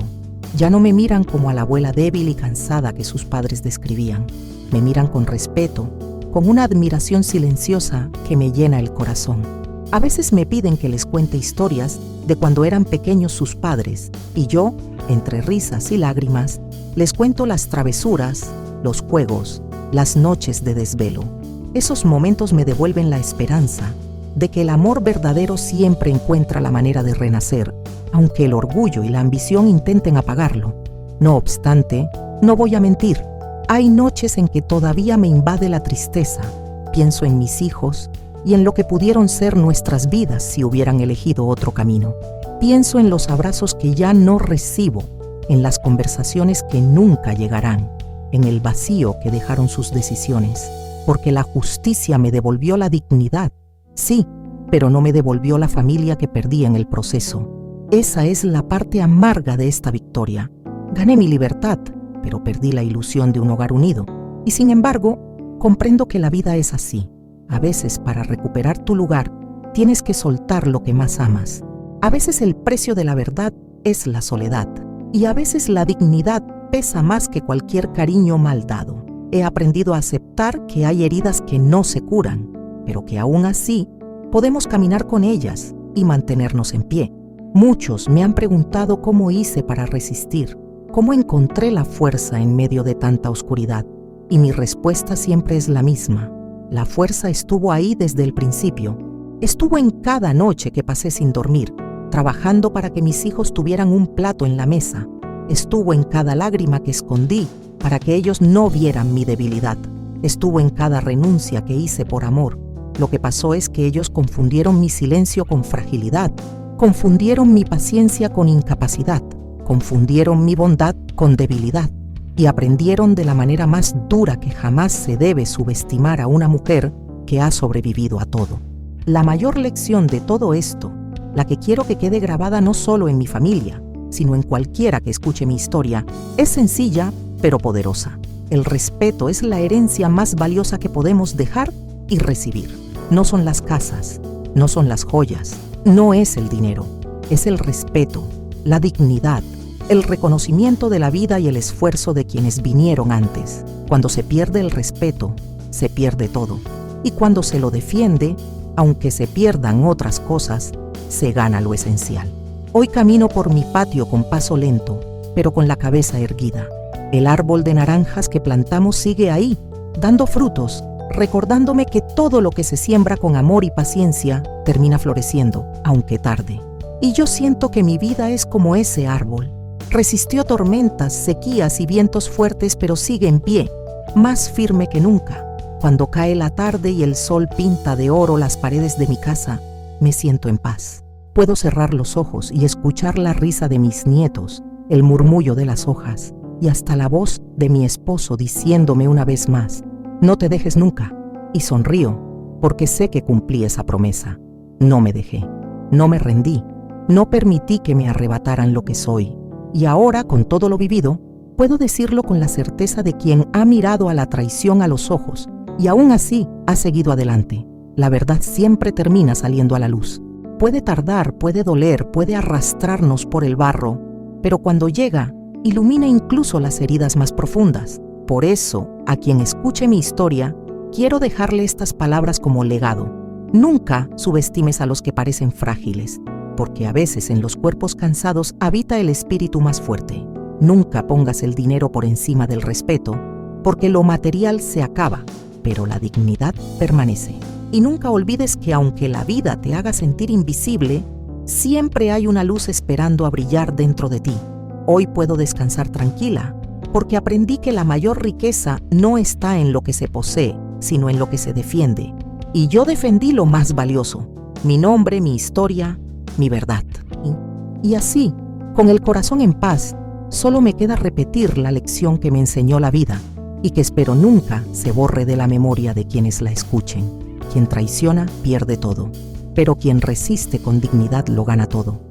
Ya no me miran como a la abuela débil y cansada que sus padres describían. Me miran con respeto, con una admiración silenciosa que me llena el corazón. A veces me piden que les cuente historias de cuando eran pequeños sus padres y yo, entre risas y lágrimas, les cuento las travesuras, los juegos, las noches de desvelo. Esos momentos me devuelven la esperanza de que el amor verdadero siempre encuentra la manera de renacer, aunque el orgullo y la ambición intenten apagarlo. No obstante, no voy a mentir, hay noches en que todavía me invade la tristeza. Pienso en mis hijos y en lo que pudieron ser nuestras vidas si hubieran elegido otro camino. Pienso en los abrazos que ya no recibo, en las conversaciones que nunca llegarán, en el vacío que dejaron sus decisiones, porque la justicia me devolvió la dignidad, sí, pero no me devolvió la familia que perdí en el proceso. Esa es la parte amarga de esta victoria. Gané mi libertad, pero perdí la ilusión de un hogar unido. Y sin embargo, comprendo que la vida es así. A veces, para recuperar tu lugar, tienes que soltar lo que más amas. A veces el precio de la verdad es la soledad. Y a veces la dignidad pesa más que cualquier cariño mal dado. He aprendido a aceptar que hay heridas que no se curan, pero que aún así podemos caminar con ellas y mantenernos en pie. Muchos me han preguntado cómo hice para resistir, cómo encontré la fuerza en medio de tanta oscuridad. Y mi respuesta siempre es la misma. La fuerza estuvo ahí desde el principio. Estuvo en cada noche que pasé sin dormir, trabajando para que mis hijos tuvieran un plato en la mesa. Estuvo en cada lágrima que escondí para que ellos no vieran mi debilidad. Estuvo en cada renuncia que hice por amor. Lo que pasó es que ellos confundieron mi silencio con fragilidad, confundieron mi paciencia con incapacidad, confundieron mi bondad con debilidad y aprendieron de la manera más dura que jamás se debe subestimar a una mujer que ha sobrevivido a todo. La mayor lección de todo esto, la que quiero que quede grabada no solo en mi familia, sino en cualquiera que escuche mi historia, es sencilla pero poderosa. El respeto es la herencia más valiosa que podemos dejar y recibir. No son las casas, no son las joyas, no es el dinero, es el respeto, la dignidad, el reconocimiento de la vida y el esfuerzo de quienes vinieron antes. Cuando se pierde el respeto, se pierde todo. Y cuando se lo defiende, aunque se pierdan otras cosas, se gana lo esencial. Hoy camino por mi patio con paso lento, pero con la cabeza erguida. El árbol de naranjas que plantamos sigue ahí, dando frutos, recordándome que todo lo que se siembra con amor y paciencia termina floreciendo, aunque tarde. Y yo siento que mi vida es como ese árbol. Resistió tormentas, sequías y vientos fuertes, pero sigue en pie, más firme que nunca. Cuando cae la tarde y el sol pinta de oro las paredes de mi casa, me siento en paz. Puedo cerrar los ojos y escuchar la risa de mis nietos, el murmullo de las hojas y hasta la voz de mi esposo diciéndome una vez más: no te dejes nunca. Y sonrío, porque sé que cumplí esa promesa. No me dejé, no me rendí, no permití que me arrebataran lo que soy. Y ahora, con todo lo vivido, puedo decirlo con la certeza de quien ha mirado a la traición a los ojos y aún así ha seguido adelante. La verdad siempre termina saliendo a la luz. Puede tardar, puede doler, puede arrastrarnos por el barro, pero cuando llega, ilumina incluso las heridas más profundas. Por eso, a quien escuche mi historia, quiero dejarle estas palabras como legado. Nunca subestimes a los que parecen frágiles, porque a veces en los cuerpos cansados habita el espíritu más fuerte. Nunca pongas el dinero por encima del respeto, porque lo material se acaba, pero la dignidad permanece. Y nunca olvides que aunque la vida te haga sentir invisible, siempre hay una luz esperando a brillar dentro de ti. Hoy puedo descansar tranquila, porque aprendí que la mayor riqueza no está en lo que se posee, sino en lo que se defiende. Y yo defendí lo más valioso, mi nombre, mi historia, mi verdad. Y así, con el corazón en paz, solo me queda repetir la lección que me enseñó la vida y que espero nunca se borre de la memoria de quienes la escuchen. Quien traiciona pierde todo, pero quien resiste con dignidad lo gana todo.